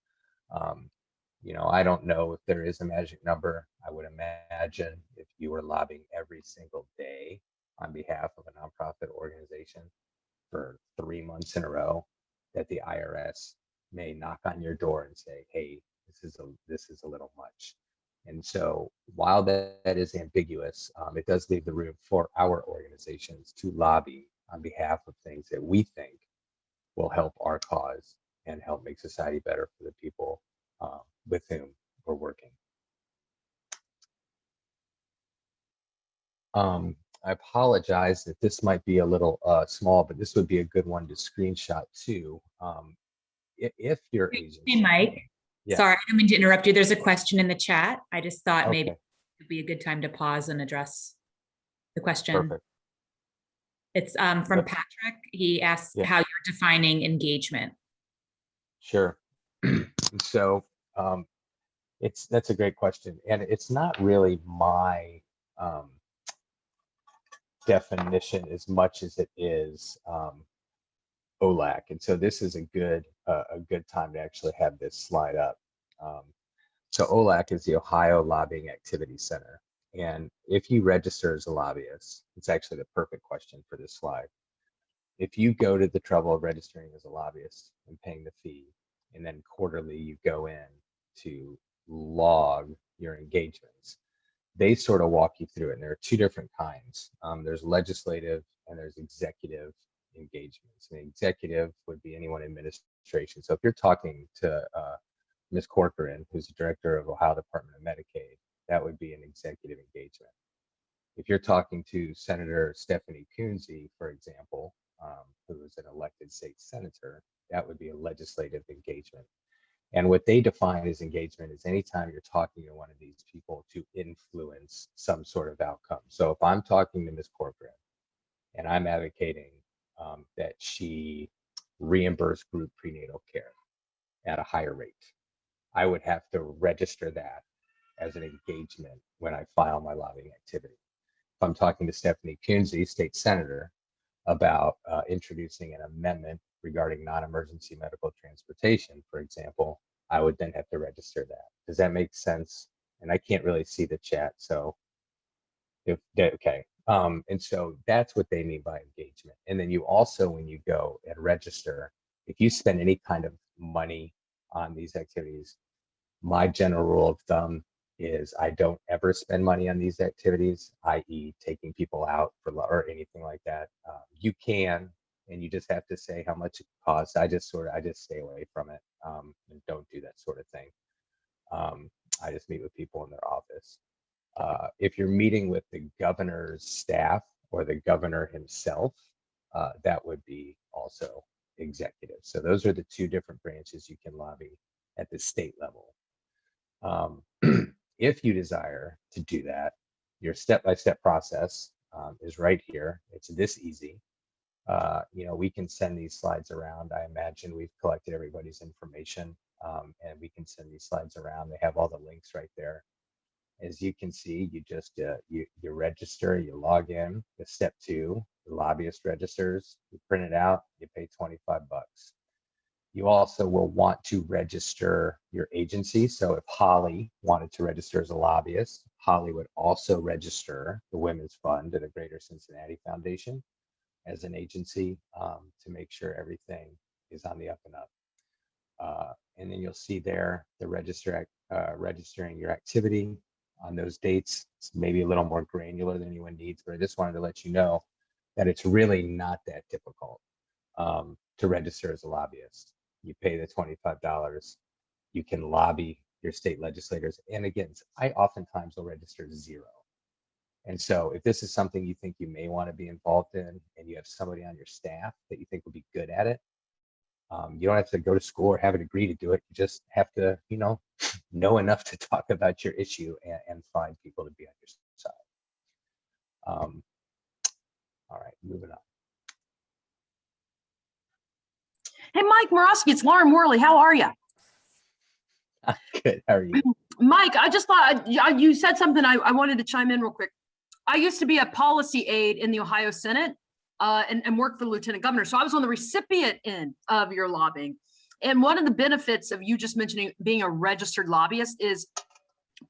I don't know if there is a magic number. I would imagine if you were lobbying every single day on behalf of a nonprofit organization for 3 months in a row, that the IRS may knock on your door and say, hey, this is a little much. And so while that is ambiguous, it does leave the room for our organizations to lobby on behalf of things that we think will help our cause and help make society better for the people with whom we're working. I apologize that this might be a little small, but this would be a good one to screenshot too. If your agency— Hey, Mike. Yeah. Sorry, I didn't mean to interrupt you. There's a question in the chat. I just thought maybe Okay. it would be a good time to pause and address the question. Perfect. It's from Yep. Patrick. He asks Yeah. how you're defining engagement. Sure. So that's a great question, and it's not really my definition as much as it is OLAC, and so this is a good time to actually have this slide up. So OLAC is the Ohio Lobbying Activity Center, and if you register as a lobbyist, it's actually the perfect question for this slide. If you go to the trouble of registering as a lobbyist and paying the fee, and then quarterly you go in to log your engagements, they sort of walk you through it. And there are two different kinds. There's legislative and there's executive engagements. And executive would be anyone in administration. So if you're talking to Ms. Corcoran, who's the director of Ohio Department of Medicaid, that would be an executive engagement. If you're talking to Senator Stephanie Coonsey, for example, who is an elected state senator, that would be a legislative engagement. And what they define as engagement is anytime you're talking to one of these people to influence some sort of outcome. So if I'm talking to Ms. Corcoran and I'm advocating that she reimburse group prenatal care at a higher rate, I would have to register that as an engagement when I file my lobbying activity. If I'm talking to Stephanie Coonsey, state senator, about introducing an amendment regarding non-emergency medical transportation, for example, I would then have to register that. Does that make sense? And I can't really see the chat, so okay. And so that's what they mean by engagement. And then you also, when you go and register, if you spend any kind of money on these activities, my general rule of thumb is I don't ever spend money on these activities, i.e. taking people out for or anything like that. You can, and you just have to say how much it costs. I just stay away from it and don't do that sort of thing. I just meet with people in their office. If you're meeting with the governor's staff or the governor himself, that would be also executive. So those are the two different branches you can lobby at the state level. If you desire to do that, your step-by-step process is right here. It's this easy. We can send these slides around. I imagine we've collected everybody's information and we can send these slides around. They have all the links right there. As you can see, you just you register, you log in. The step 2, the lobbyist registers, you print it out, you pay $25. You also will want to register your agency. So if Holly wanted to register as a lobbyist, Holly would also register the Women's Fund and the Greater Cincinnati Foundation as an agency to make sure everything is on the up and up. And then you'll see there the registering your activity on those dates. It's maybe a little more granular than anyone needs, but I just wanted to let you know that it's really not that difficult to register as a lobbyist. You pay the $25. You can lobby your state legislators. And again, I oftentimes will register 0. And so if this is something you think you may want to be involved in and you have somebody on your staff that you think would be good at it, you don't have to go to school or have a degree to do it. You just have to, know enough to talk about your issue and find people to be on your side. All right, moving on. Hey, Mike Morosky, it's Lauren Worley. How are you? Good. How are you? Mike, I just thought you said something I wanted to chime in real quick. I used to be a policy aide in the Ohio Senate and worked for the Lieutenant Governor. So I was on the recipient end of your lobbying. And one of the benefits of you just mentioning being a registered lobbyist is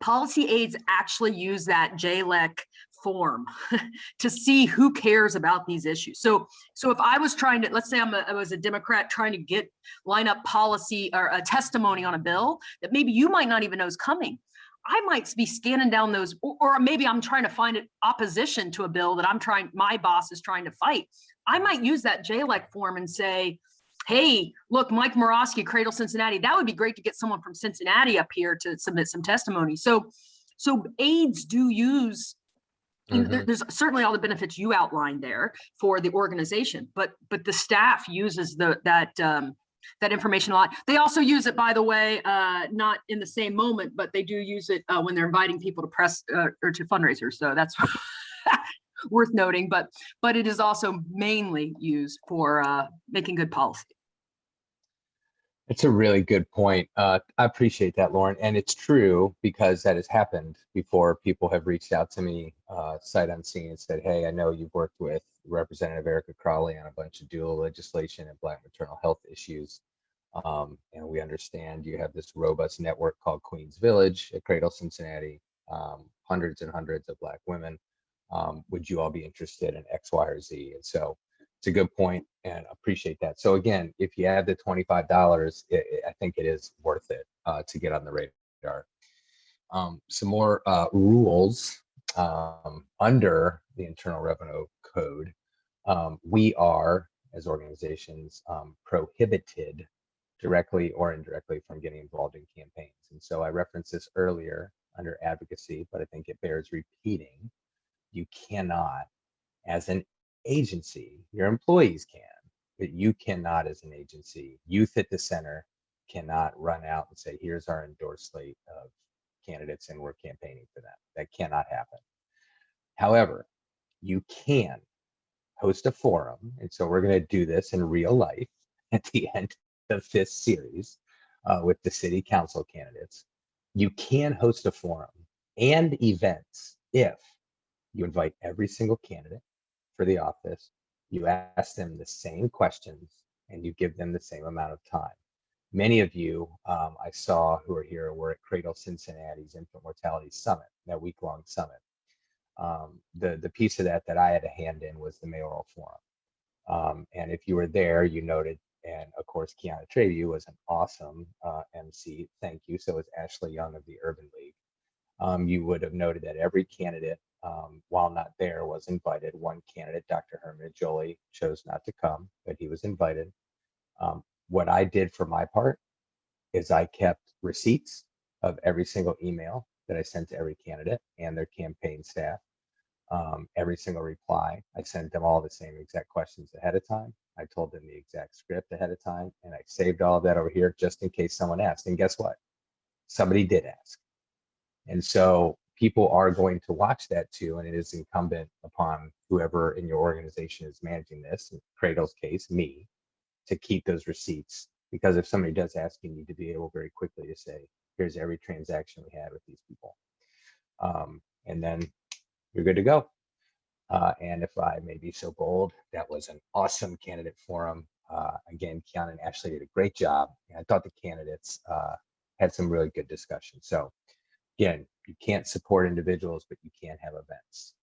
policy aides actually use that JLEC form to see who cares about these issues. So if I was trying to, let's say I was a Democrat trying to line up policy or a testimony on a bill that maybe you might not even know is coming, I might be scanning down those, or maybe I'm trying to find an opposition to a bill that my boss is trying to fight. I might use that JLEC form and say, hey, look, Mike Morosky, Cradle Cincinnati, that would be great to get someone from Cincinnati up here to submit some testimony. So aides do use, there's certainly all the benefits you outlined there for the organization, but the staff uses that information a lot. They also use it, by the way, not in the same moment, but they do use it when they're inviting people to press or to fundraisers. So that's worth noting, but it is also mainly used for making good policy. It's a really good point. I appreciate that, Lauren. And it's true because that has happened before. People have reached out to me sight unseen and said, hey, I know you've worked with Representative Erica Crowley on a bunch of dual legislation and Black maternal health issues. And we understand you have this robust network called Queens Village at Cradle Cincinnati, hundreds and hundreds of Black women. Would you all be interested in X, Y, or Z? And so it's a good point and appreciate that. So again, if you add the $25, I think it is worth it to get on the radar. Some more rules under the Internal Revenue Code. We are, as organizations, prohibited directly or indirectly from getting involved in campaigns. And so I referenced this earlier under advocacy, but I think it bears repeating. You cannot, as an agency, your employees can, but you cannot as an agency. Youth at the Center cannot run out and say, here's our endorsed slate of candidates and we're campaigning for them. That cannot happen. However, you can host a forum. And so we're going to do this in real life at the end of this series with the city council candidates. You can host a forum and events if you invite every single candidate for the office, you ask them the same questions, and you give them the same amount of time. Many of you I saw who are here were at Cradle Cincinnati's Infant Mortality Summit, that week-long summit. The piece of that I had a hand in was the mayoral forum. And if you were there, you noted, and of course, Kiana Trevu was an awesome MC. Thank you. So was Ashley Young of the Urban League. You would have noted that every candidate, while not there, was invited. One candidate, Dr. Herman Jolie, chose not to come, but he was invited. What I did for my part is I kept receipts of every single email that I sent to every candidate and their campaign staff. Every single reply, I sent them all the same exact questions ahead of time. I told them the exact script ahead of time, and I saved all of that over here just in case someone asked. And guess what? Somebody did ask. And so people are going to watch that too, and it is incumbent upon whoever in your organization is managing this, in Cradle's case, me, to keep those receipts. Because if somebody does ask, you need to be able very quickly to say, here's every transaction we had with these people. And then you're good to go. And if I may be so bold, that was an awesome candidate forum. Again, Kiana and Ashley did a great job. And I thought the candidates had some really good discussion. So again, you can't support individuals, but you can have events.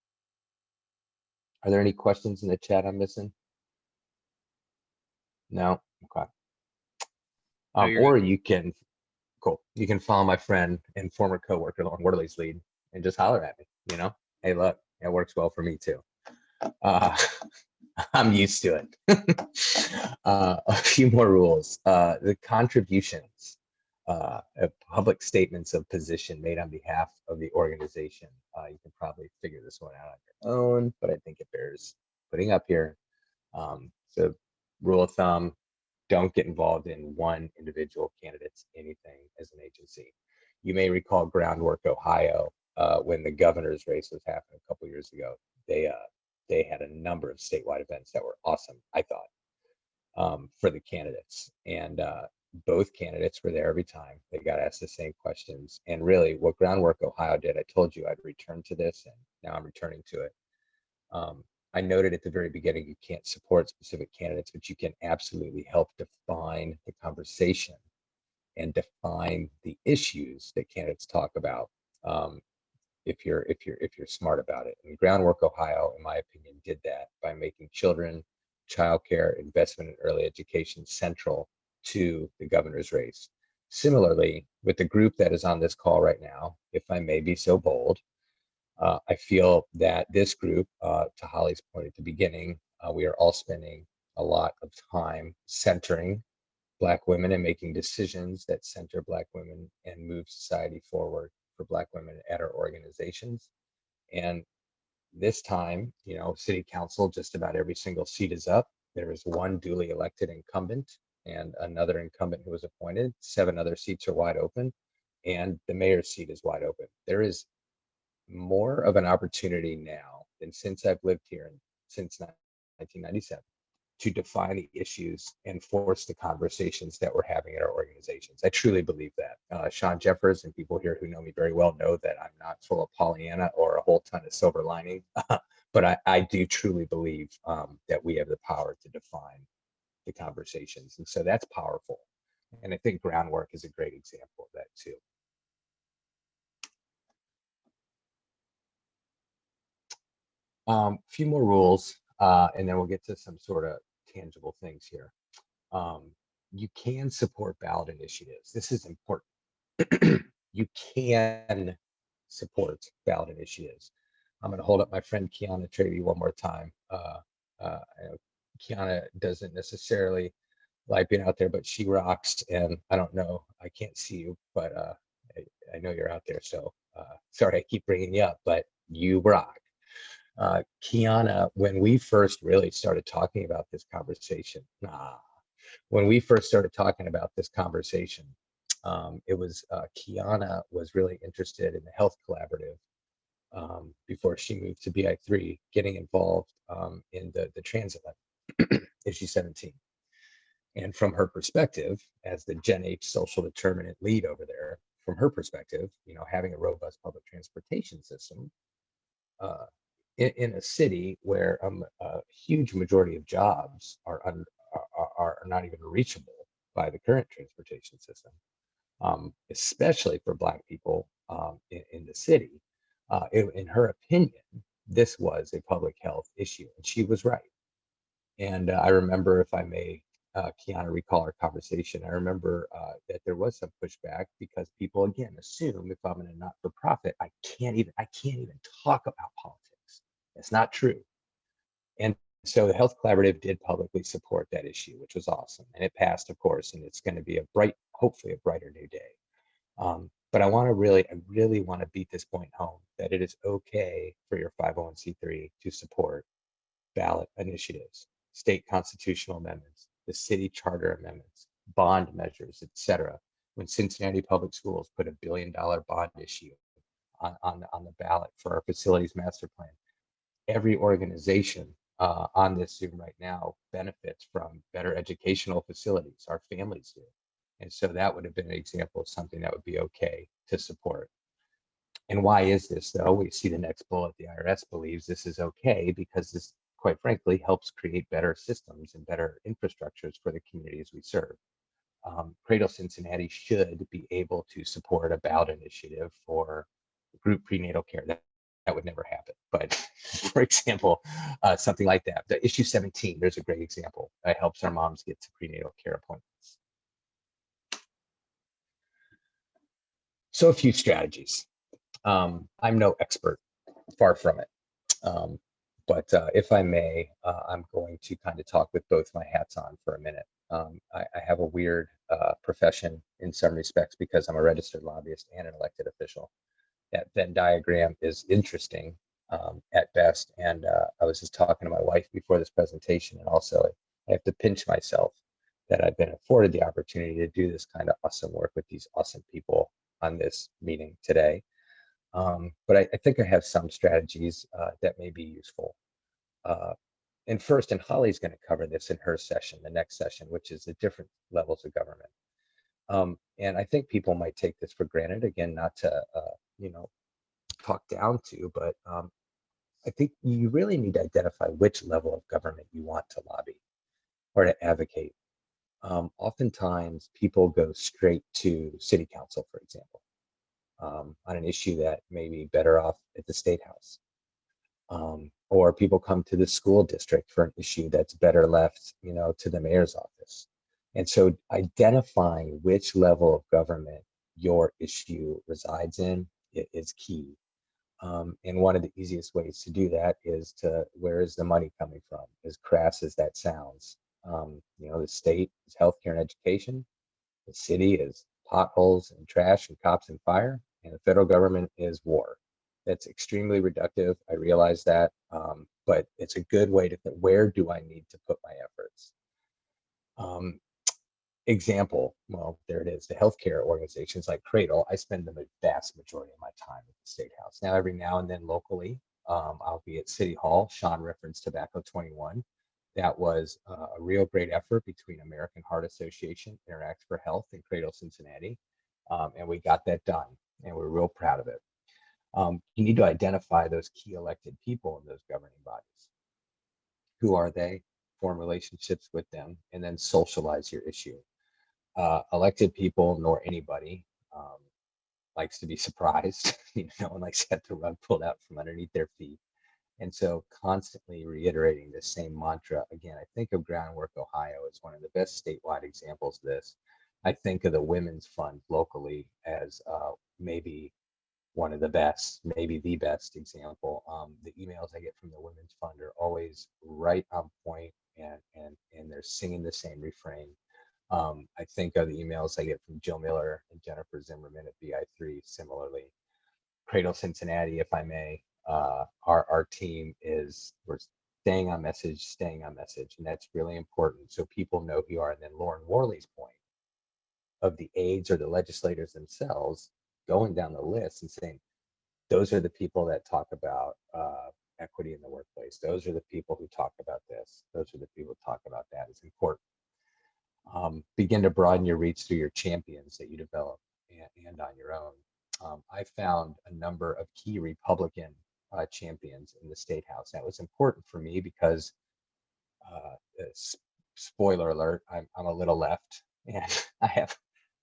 Are there any questions in the chat I'm missing? No? Okay. Or you can, cool. You can follow my friend and former coworker, Lauren Worley's lead, and just holler at me, you know? Hey, look, it works well for me too. I'm used to it. A few more rules. The contributions, public statements of position made on behalf of the organization. You can probably figure this one out on your own, but I think it bears putting up here. So rule of thumb, don't get involved in one individual candidate's anything as an agency. You may recall Groundwork Ohio, when the governor's race was happening a couple years ago. They had a number of statewide events that were awesome, I thought, for the candidates. And both candidates were there every time. They got asked the same questions. And really what Groundwork Ohio did, I told you I'd return to this, and now I'm returning to it. I noted at the very beginning, you can't support specific candidates, but you can absolutely help define the conversation and define the issues that candidates talk about. If you're smart about it. And Groundwork Ohio, in my opinion, did that by making children, childcare, investment in early education central to the governor's race. Similarly, with the group that is on this call right now, if I may be so bold, I feel that this group, to Holly's point at the beginning, we are all spending a lot of time centering Black women and making decisions that center Black women and move society forward for Black women at our organizations. And this time, you know, city council, just about every single seat is up. There is one duly elected incumbent and another incumbent who was appointed. 7 other seats are wide open, and the mayor's seat is wide open. There is more of an opportunity now than since I've lived here since 1997 to define the issues and force the conversations that we're having at our organizations. I truly believe that. Sean Jeffers and people here who know me very well know that I'm not full of Pollyanna or a whole ton of silver lining, but I do truly believe that we have the power to define the conversations. And so that's powerful. And I think Groundwork is a great example of that too. A few more rules, and then we'll get to some sort of tangible things here. You can support ballot initiatives. This is important. you can support ballot initiatives. I'm going to hold up my friend Kiana Travey one more time. I know Kiana doesn't necessarily like being out there, but she rocks. And I don't know, I can't see you, but I know you're out there. So sorry, I keep bringing you up, but you rock. Kiana, when we first really started talking about this conversation, it was Kiana was really interested in the health collaborative before she moved to BI3, getting involved in the transit levy, issue 17. And from her perspective, as the Gen H social determinant lead over there, from her perspective, having a robust public transportation system in a city where a huge majority of jobs are not even reachable by the current transportation system, especially for Black people in the city. In her opinion, this was a public health issue, and she was right. And I remember, if I may, Kiana, recall our conversation, I remember that there was some pushback because people, again, assume if I'm in a not-for-profit, I can't even talk about politics. That's not true. And so the Health Collaborative did publicly support that issue, which was awesome. And it passed, of course, and it's going to be hopefully a brighter new day. But I really want to beat this point home, that it is okay for your 501c3 to support ballot initiatives, state constitutional amendments, the city charter amendments, bond measures, etc. When Cincinnati Public Schools put $1 billion bond issue on the ballot for our facilities master plan, every organization on this Zoom right now benefits from better educational facilities. Our families do. And so that would have been an example of something that would be okay to support. And why is this, though? We see the next bullet. The IRS believes this is okay because this, quite frankly, helps create better systems and better infrastructures for the communities we serve. Cradle Cincinnati should be able to support a ballot initiative for group prenatal care. That would never happen. But for example, something like that. The issue 17, there's a great example that helps our moms get to prenatal care appointments. So a few strategies. I'm no expert, far from it. But if I may, I'm going to kind of talk with both my hats on for a minute. I have a weird profession in some respects because I'm a registered lobbyist and an elected official. That Venn diagram is interesting at best. And I was just talking to my wife before this presentation, and also I have to pinch myself that I've been afforded the opportunity to do this kind of awesome work with these awesome people on this meeting today. But I think I have some strategies that may be useful. And first, and Holly's going to cover this in her session, the next session, which is the different levels of government. And I think people might take this for granted, again, not to, talk down to, but I think you really need to identify which level of government you want to lobby or to advocate. Oftentimes, people go straight to city council, for example, on an issue that may be better off at the state house. Or people come to the school district for an issue that's better left, to the mayor's office. And so identifying which level of government your issue resides in is key. And one of the easiest ways to do that is where is the money coming from? As crass as that sounds. The state is healthcare and education. The city is potholes and trash and cops and fire. And the federal government is war. That's extremely reductive. I realize that, but it's a good way to think, where do I need to put my efforts? Example, well, there it is. The healthcare organizations like Cradle, I spend the vast majority of my time at the State House. Now, every now and then locally, I'll be at City Hall. Sean referenced Tobacco 21. That was a real great effort between American Heart Association, Interact for Health, and Cradle Cincinnati. And we got that done, and we're real proud of it. You need to identify those key elected people in those governing bodies. Who are they? Form relationships with them, and then socialize your issue. Elected people, nor anybody, likes to be surprised. No one likes to have the rug pulled out from underneath their feet. And so constantly reiterating the same mantra. Again, I think of Groundwork Ohio as one of the best statewide examples of this. I think of the Women's Fund locally as maybe one of the best, maybe the best example. The emails I get from the Women's Fund are always right on point, and they're singing the same refrain. I think of the emails I get from Jill Miller and Jennifer Zimmerman at BI3 similarly. Cradle Cincinnati, if I may, our team we're staying on message, and that's really important so people know who you are. And then Lauren Worley's point of the aides or the legislators themselves going down the list and saying, those are the people that talk about equity in the workplace. Those are the people who talk about this. Those are the people who talk about that. It's important. Begin to broaden your reach through your champions that you develop and on your own. I found a number of key Republican champions in the State House. That was important for me because, spoiler alert, I'm a little left, and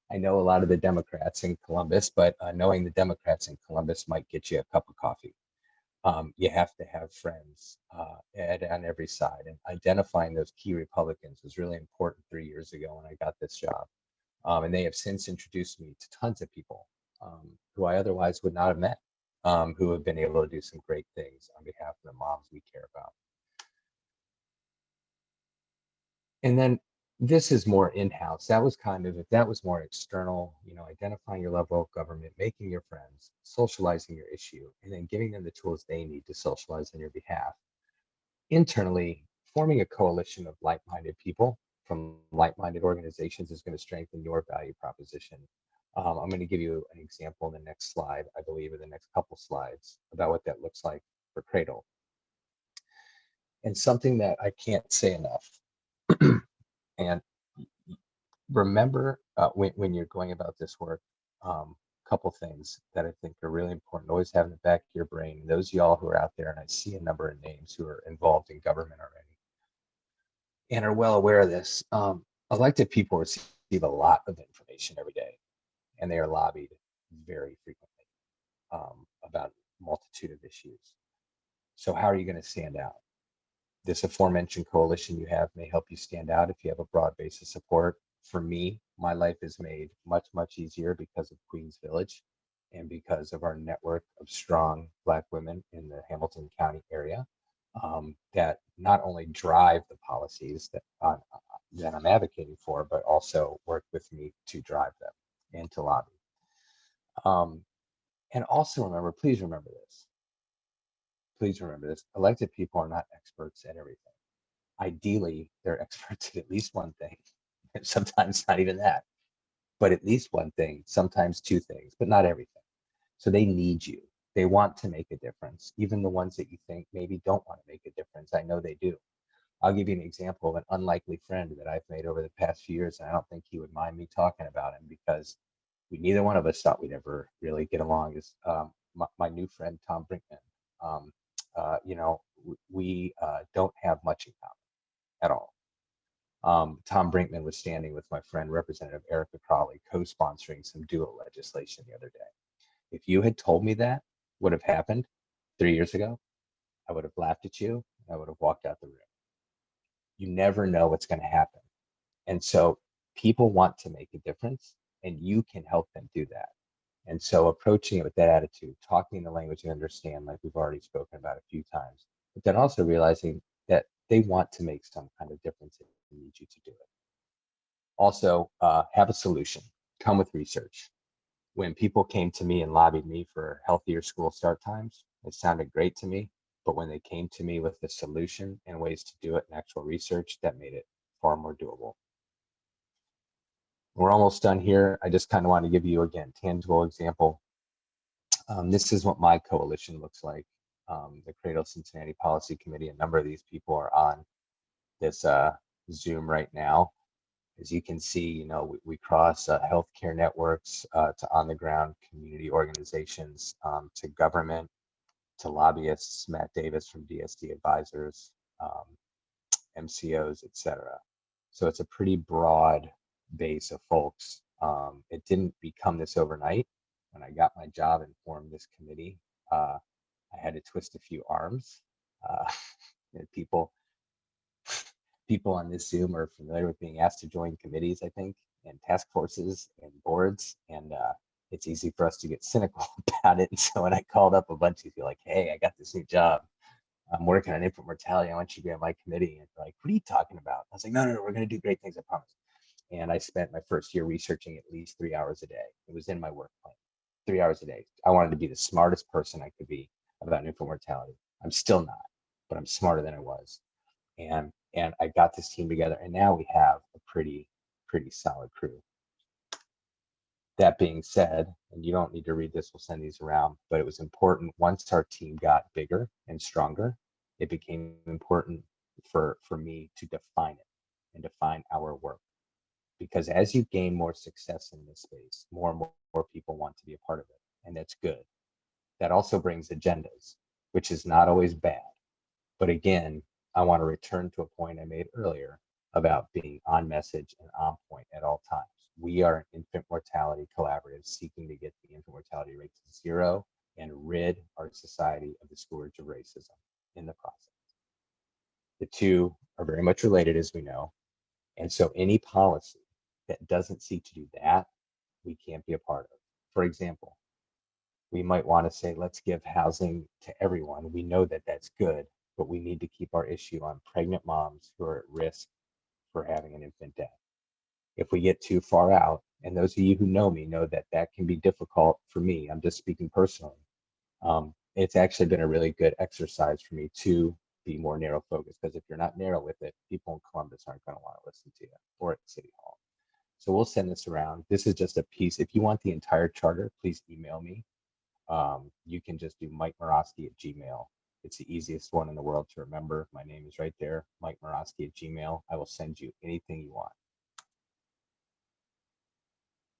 I know a lot of the Democrats in Columbus, but knowing the Democrats in Columbus might get you a cup of coffee. You have to have friends on every side, and identifying those key Republicans was really important 3 years ago when I got this job. And they have since introduced me to tons of people who I otherwise would not have met, who have been able to do some great things on behalf of the moms we care about. And then this is more in-house. That was more external, identifying your level of government, making your friends, socializing your issue, and then giving them the tools they need to socialize on your behalf. Internally, forming a coalition of like-minded people from like-minded organizations is going to strengthen your value proposition. I'm going to give you an example in the next slide, I believe, or the next couple slides about what that looks like for Cradle. And something that I can't say enough. And remember when you're going about this work, couple things that I think are really important. Always have in the back of your brain, those of y'all who are out there, and I see a number of names who are involved in government already and are well aware of this. Elected people receive a lot of information every day, and they are lobbied very frequently about a multitude of issues. So how are you going to stand out? This aforementioned coalition you have may help you stand out if you have a broad base of support. For me, my life is made much, much easier because of Queens Village and because of our network of strong Black women in the Hamilton County area that not only drive the policies that I'm advocating for, but also work with me to drive them and to lobby. And also remember, please remember this. Please remember this, elected people are not experts at everything. Ideally, they're experts at least one thing, and sometimes not even that, but at least one thing, sometimes two things, but not everything. So they need you. They want to make a difference. Even the ones that you think maybe don't want to make a difference, I know they do. I'll give you an example of an unlikely friend that I've made over the past few years, and I don't think he would mind me talking about him because neither one of us thought we'd ever really get along. Is my new friend, Tom Brinkman. We don't have much in common at all. Tom Brinkman was standing with my friend, Representative Erica Crowley, co-sponsoring some dual legislation the other day. If you had told me that would have happened 3 years ago, I would have laughed at you. I would have walked out the room. You never know what's going to happen. And so people want to make a difference, and you can help them do that. And so approaching it with that attitude, talking the language you understand, like we've already spoken about a few times, but then also realizing that they want to make some kind of difference and need you to do it. Also, have a solution, come with research. When people came to me and lobbied me for healthier school start times, it sounded great to me, but when they came to me with the solution and ways to do it and actual research, that made it far more doable. We're almost done here. I just kind of want to give you, again, tangible example. This is what my coalition looks like. The Cradle Cincinnati Policy Committee, a number of these people are on this Zoom right now. As you can see, we cross healthcare networks to on-the-ground community organizations, to government, to lobbyists, Matt Davis from DSD Advisors, MCOs, etc. So it's a pretty broad base of folks. It didn't become this overnight. When I got my job and formed this committee, I had to twist a few arms. People on this Zoom are familiar with being asked to join committees, I think, and task forces and boards. And it's easy for us to get cynical about it. And so when I called up a bunch of people like, hey, I got this new job. I'm working on infant mortality. I want you to be on my committee. And they're like, what are you talking about? I was like, no, we're going to do great things, I promise. And I spent my first year researching at least 3 hours a day. It was in my work plan, 3 hours a day. I wanted to be the smartest person I could be about infant mortality. I'm still not, but I'm smarter than I was. And I got this team together, and now we have a pretty solid crew. That being said, and you don't need to read this, we'll send these around, but it was important once our team got bigger and stronger, it became important for me to define it and define our work. Because as you gain more success in this space, more and more people want to be a part of it, and that's good. That also brings agendas, which is not always bad. But again, I want to return to a point I made earlier about being on message and on point at all times. We are an infant mortality collaborative seeking to get the infant mortality rate to 0 and rid our society of the scourge of racism in the process. The two are very much related, as we know. And so any policy that doesn't seek to do that, we can't be a part of. For example, we might want to say, let's give housing to everyone. We know that that's good, but we need to keep our issue on pregnant moms who are at risk for having an infant death. If we get too far out, and those of you who know me know that that can be difficult for me, I'm just speaking personally. It's actually been a really good exercise for me to be more narrow focused, because if you're not narrow with it, people in Columbus aren't going to want to listen to you, or at City Hall. So we'll send this around. This is just a piece. If you want the entire charter, please email me. You can just do MikeMorosky@gmail. It's the easiest one in the world to remember. My name is right there, MikeMorosky@gmail. I will send you anything you want.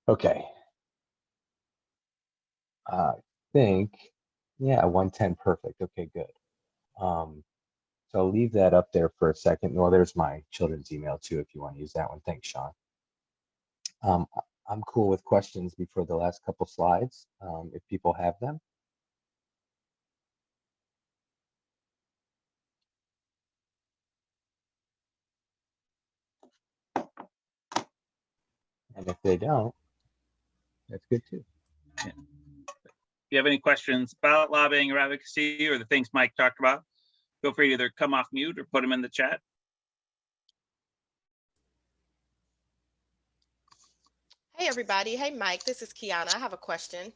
Okay. I think, yeah, 110, perfect. Okay, good. So I'll leave that up there for a second. Well, there's my children's email too, if you want to use that one. Thanks, Sean. I'm cool with questions before the last couple slides, if people have them. And if they don't, that's good too. Yeah. If you have any questions about lobbying or advocacy or the things Mike talked about, feel free to either come off mute or put them in the chat. Hey, everybody. Hey, Mike, this is Kiana. I have a question.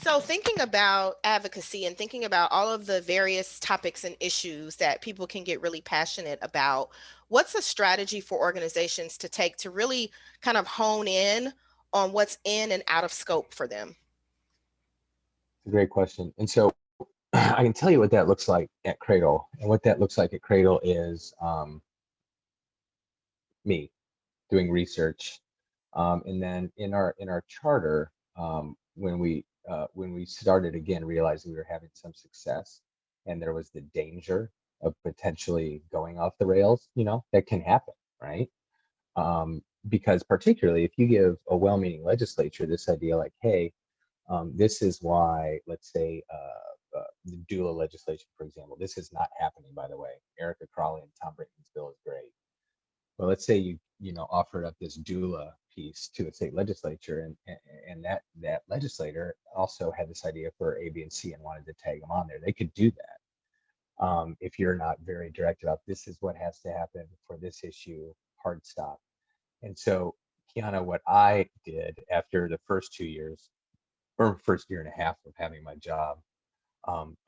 So thinking about advocacy and thinking about all of the various topics and issues that people can get really passionate about, what's a strategy for organizations to take to really kind of hone in on what's in and out of scope for them? It's a great question. And so I can tell you what that looks like at Cradle. And what that looks like at Cradle is me doing research. And then in our charter, when we started again, realizing we were having some success and there was the danger of potentially going off the rails, that can happen, right? Because particularly if you give a well-meaning legislature this idea like, hey, this is why, let's say, the doula legislation, for example, this is not happening, by the way. Erica Crawley and Tom Brayton's bill is great. But let's say you offered up this doula piece to the state legislature, and that legislator also had this idea for A, B, and C and wanted to tag them on there. They could do that if you're not very direct about this is what has to happen for this issue, hard stop. And so, Kiana, what I did after the first 2 years, or first year and a half of having my job,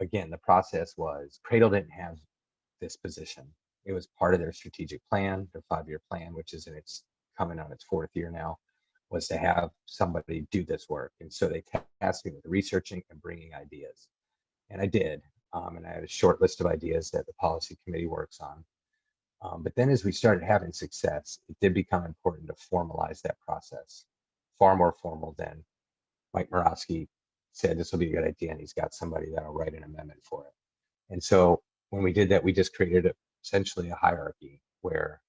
again, the process was Cradle didn't have this position. It was part of their strategic plan, their 5-year plan, which is coming on its 4th year now, was to have somebody do this work. And so they tasked me with researching and bringing ideas. And I did. And I had a short list of ideas that the policy committee works on. But then as we started having success, it did become important to formalize that process, far more formal than Mike Morosky said, this will be a good idea, and he's got somebody that'll write an amendment for it. And so when we did that, we just created essentially a hierarchy where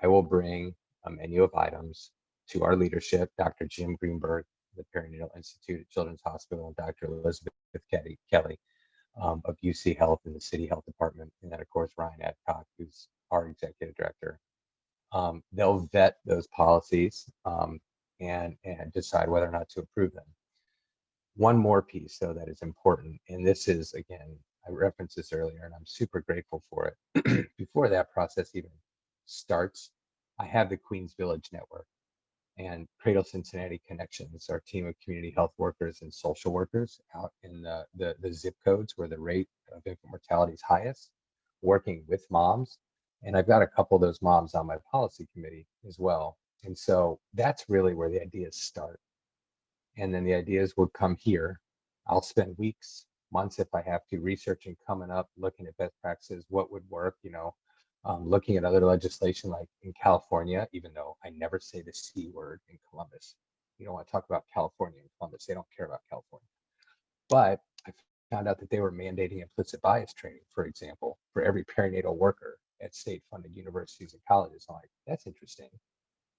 I will bring a menu of items to our leadership, Dr. Jim Greenberg, the Perinatal Institute at Children's Hospital, and Dr. Elizabeth Kelly of UC Health and the City Health Department, and then of course Ryan Adcock, who's our executive director. They'll vet those policies. and decide whether or not to approve them. One more piece, though, that is important, and this is, again, I referenced this earlier, and I'm super grateful for it. Before that process even starts, I have the Queens Village Network and Cradle Cincinnati Connections, our team of community health workers and social workers out in the zip codes where the rate of infant mortality is highest, working with moms. And I've got a couple of those moms on my policy committee as well. And so that's really where the ideas start. And then the ideas would come here. I'll spend weeks, months if I have to, researching, coming up, looking at best practices, what would work, looking at other legislation like in California, even though I never say the C word in Columbus. You don't want to talk about California in Columbus. They don't care about California. But I found out that they were mandating implicit bias training, for example, for every perinatal worker at state-funded universities and colleges. I'm like, that's interesting.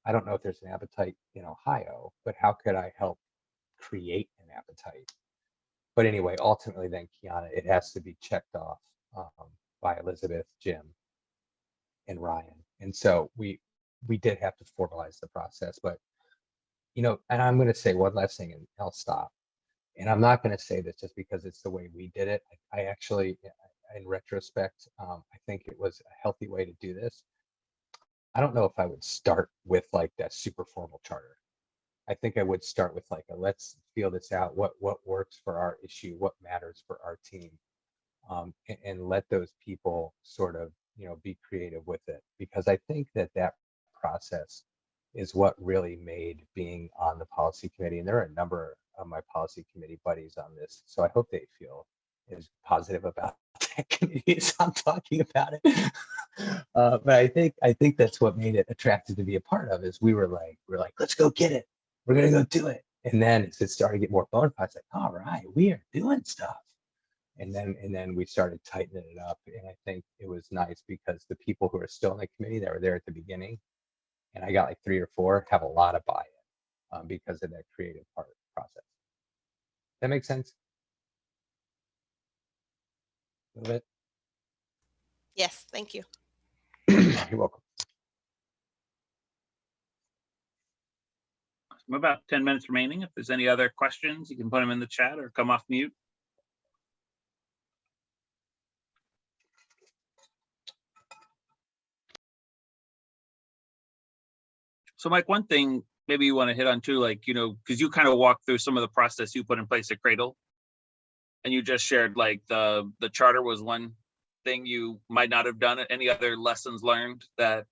I don't know if there's an appetite in Ohio, but how could I help create an appetite? But anyway, ultimately then, Kiana, it has to be checked off by Elizabeth, Jim, and Ryan. And so we did have to formalize the process. But, and I'm going to say one last thing and I'll stop. And I'm not going to say this just because it's the way we did it. I actually, in retrospect, I think it was a healthy way to do this. I don't know if I would start with like that super formal charter. I think I would start with like let's feel this out. What works for our issue? What matters for our team? And let those people sort of be creative with it, because I think that process is what really made being on the policy committee. And there are a number of my policy committee buddies on this, so I hope they feel as positive about that committee as I'm talking about it. But I think that's what made it attractive to be a part of. Is we're like, let's go get it. We're gonna go do it. And then as it started to get more bona fide, it's like, all right, we are doing stuff. And then we started tightening it up. And I think it was nice because the people who are still in the committee that were there at the beginning, and I got like 3 or 4, have a lot of buy-in because of that creative process. That makes sense? A little bit? Yes, thank you. You're welcome. About 10 minutes remaining. If there's any other questions, you can put them in the chat or come off mute. So Mike, one thing maybe you want to hit on too, like, because you kind of walked through some of the process you put in place at Cradle, and you just shared like the charter was one thing you might not have done. Any other lessons learned that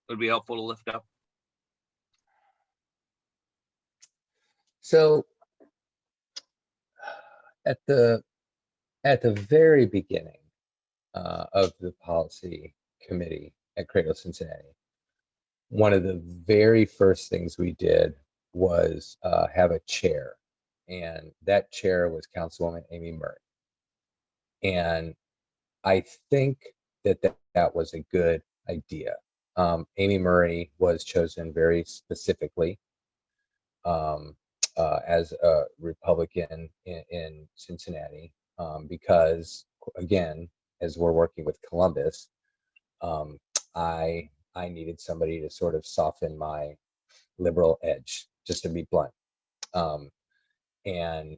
would be helpful to lift up? So at the very beginning of the policy committee at Cradle Cincinnati, one of the very first things we did was have a chair, and that chair was Councilwoman Amy Murray. And I think that was a good idea. Amy Murray was chosen very specifically as a Republican in Cincinnati because, again, as we're working with Columbus, I needed somebody to sort of soften my liberal edge, just to be blunt. And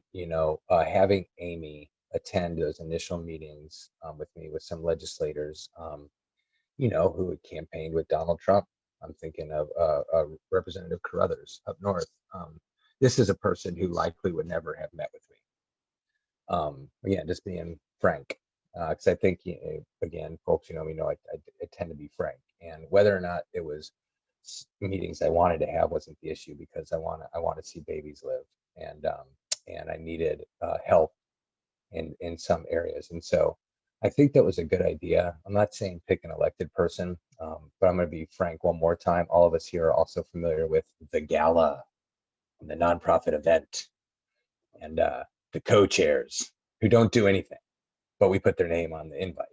having Amy attend those initial meetings with me, with some legislators, who had campaigned with Donald Trump. I'm thinking of Representative Carruthers up north. This is a person who likely would never have met with me. Again, just being frank, because I think, again, folks, me know I tend to be frank. And whether or not it was meetings I wanted to have wasn't the issue, because I want to see babies live, and I needed help in some areas. And so I think that was a good idea. I'm not saying pick an elected person, but I'm going to be frank one more time. All of us here are also familiar with the gala, the nonprofit event, and the co-chairs who don't do anything, but we put their name on the invite.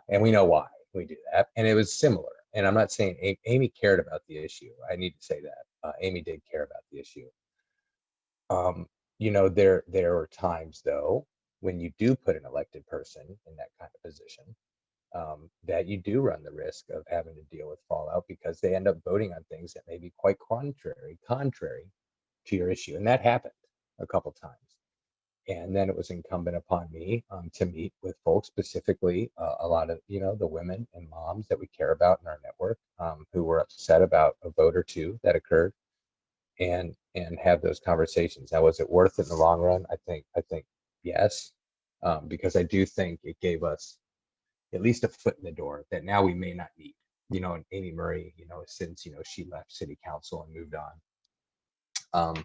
And we know why we do that. And it was similar. And I'm not saying Amy cared about the issue. I need to say that. Amy did care about the issue. There are times, though, when you do put an elected person in that kind of position, that you do run the risk of having to deal with fallout because they end up voting on things that may be quite contrary to your issue. And that happened a couple times. And then it was incumbent upon me to meet with folks, specifically a lot of, the women and moms that we care about in our network who were upset about a vote or two that occurred, and have those conversations. Now, was it worth it in the long run? I think yes, because I do think it gave us at least a foot in the door that now we may not need. And Amy Murray, since she left city council and moved on.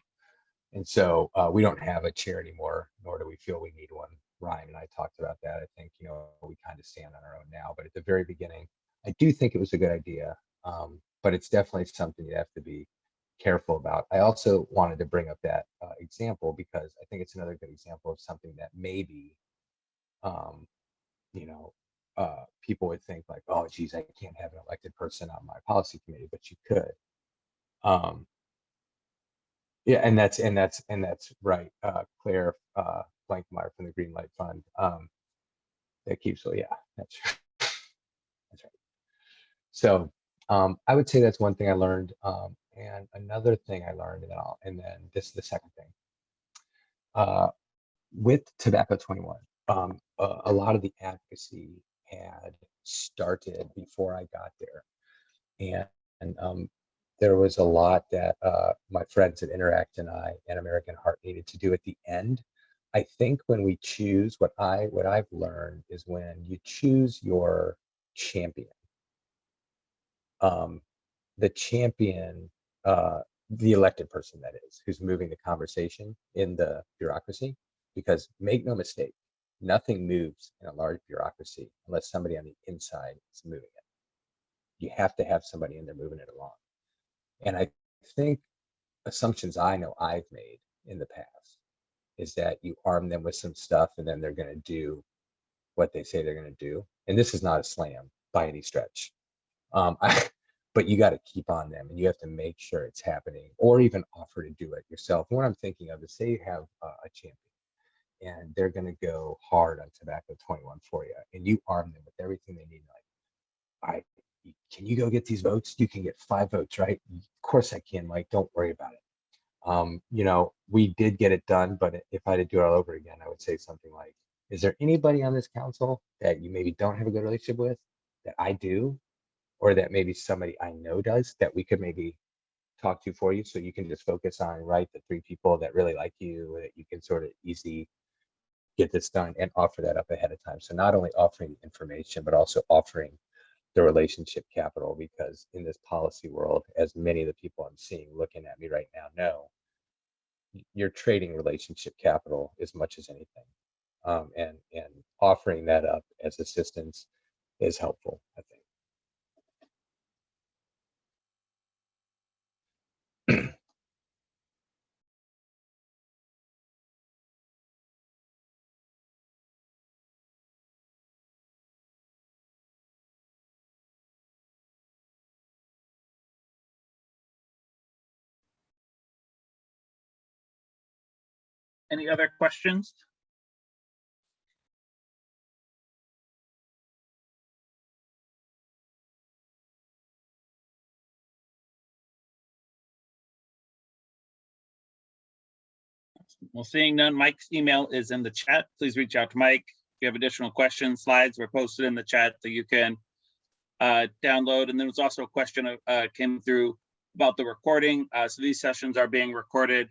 And so we don't have a chair anymore, nor do we feel we need one. Ryan and I talked about that. I think, we kind of stand on our own now, but at the very beginning, I do think it was a good idea. But it's definitely something you have to be careful about. I also wanted to bring up that example because I think it's another good example of something that maybe, people would think like, oh, geez, I can't have an elected person on my policy committee, but you could. Yeah, and that's right. Claire Blankmeyer from the Green Light Fund. That keeps, so yeah, that's right. So I would say that's one thing I learned. And another thing I learned, and then this is the second thing. With Tobacco 21, a lot of the advocacy had started before I got there, and there was a lot that my friends at Interact and I and American Heart needed to do at the end. I think when we choose, what I've learned is when you choose your champion, the champion, the elected person that is, who's moving the conversation in the bureaucracy, because make no mistake, nothing moves in a large bureaucracy unless somebody on the inside is moving it. You have to have somebody in there moving it along. And I think assumptions I know I've made in the past is that you arm them with some stuff and then they're going to do what they say they're going to do. And this is not a slam by any stretch. But you got to keep on them and you have to make sure it's happening, or even offer to do it yourself. And what I'm thinking of is, say you have a champion and they're going to go hard on Tobacco 21 for you, and you arm them with everything they need. Like, all right, can you go get these votes? You can get 5 votes, right? Of course I can, Mike, don't worry about it. We did get it done, but if I had to do it all over again, I would say something like, is there anybody on this council that you maybe don't have a good relationship with that I do, or that maybe somebody I know does, that we could maybe talk to for you, so you can just focus on, right, the 3 people that really like you, that you can sort of easy get this done, and offer that up ahead of time. So not only offering the information, but also offering the relationship capital, because in this policy world, as many of the people I'm seeing looking at me right now know, you're trading relationship capital as much as anything. And offering that up as assistance is helpful, I think. Any other questions? Well, seeing none, Mike's email is in the chat. Please reach out to Mike. If you have additional questions, slides were posted in the chat that you can download. And there was also a question came through about the recording. So these sessions are being recorded.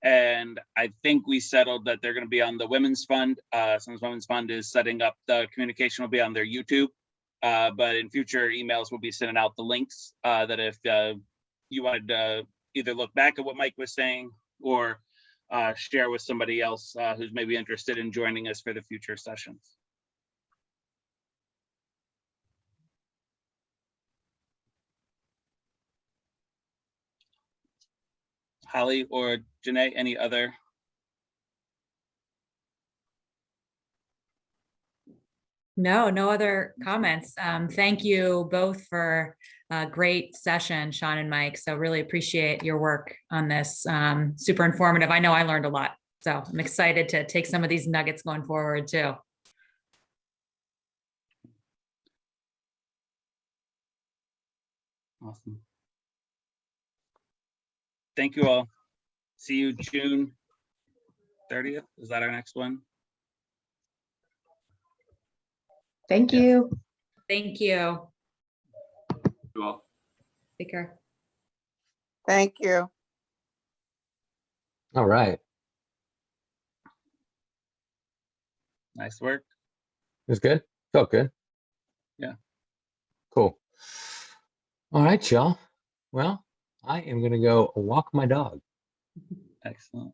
And I think we settled that they're going to be on the Women's Fund. Since Women's Fund is setting up, the communication will be on their YouTube. But in future emails, we'll be sending out the links that if you wanted to either look back at what Mike was saying or share with somebody else who's maybe interested in joining us for the future sessions. Holly or Janae, any other? No other comments. Thank you both for a great session, Sean and Mike. So really appreciate your work on this. Super informative. I know I learned a lot. So I'm excited to take some of these nuggets going forward too. Awesome. Thank you all. See you June 30th. Is that our next one? Thank Yes. you. Thank you. You all. Take care. Thank you. All right. Nice work. It was good. Felt good. Yeah. Cool. All right, y'all. Well, I am going to go walk my dog. Excellent.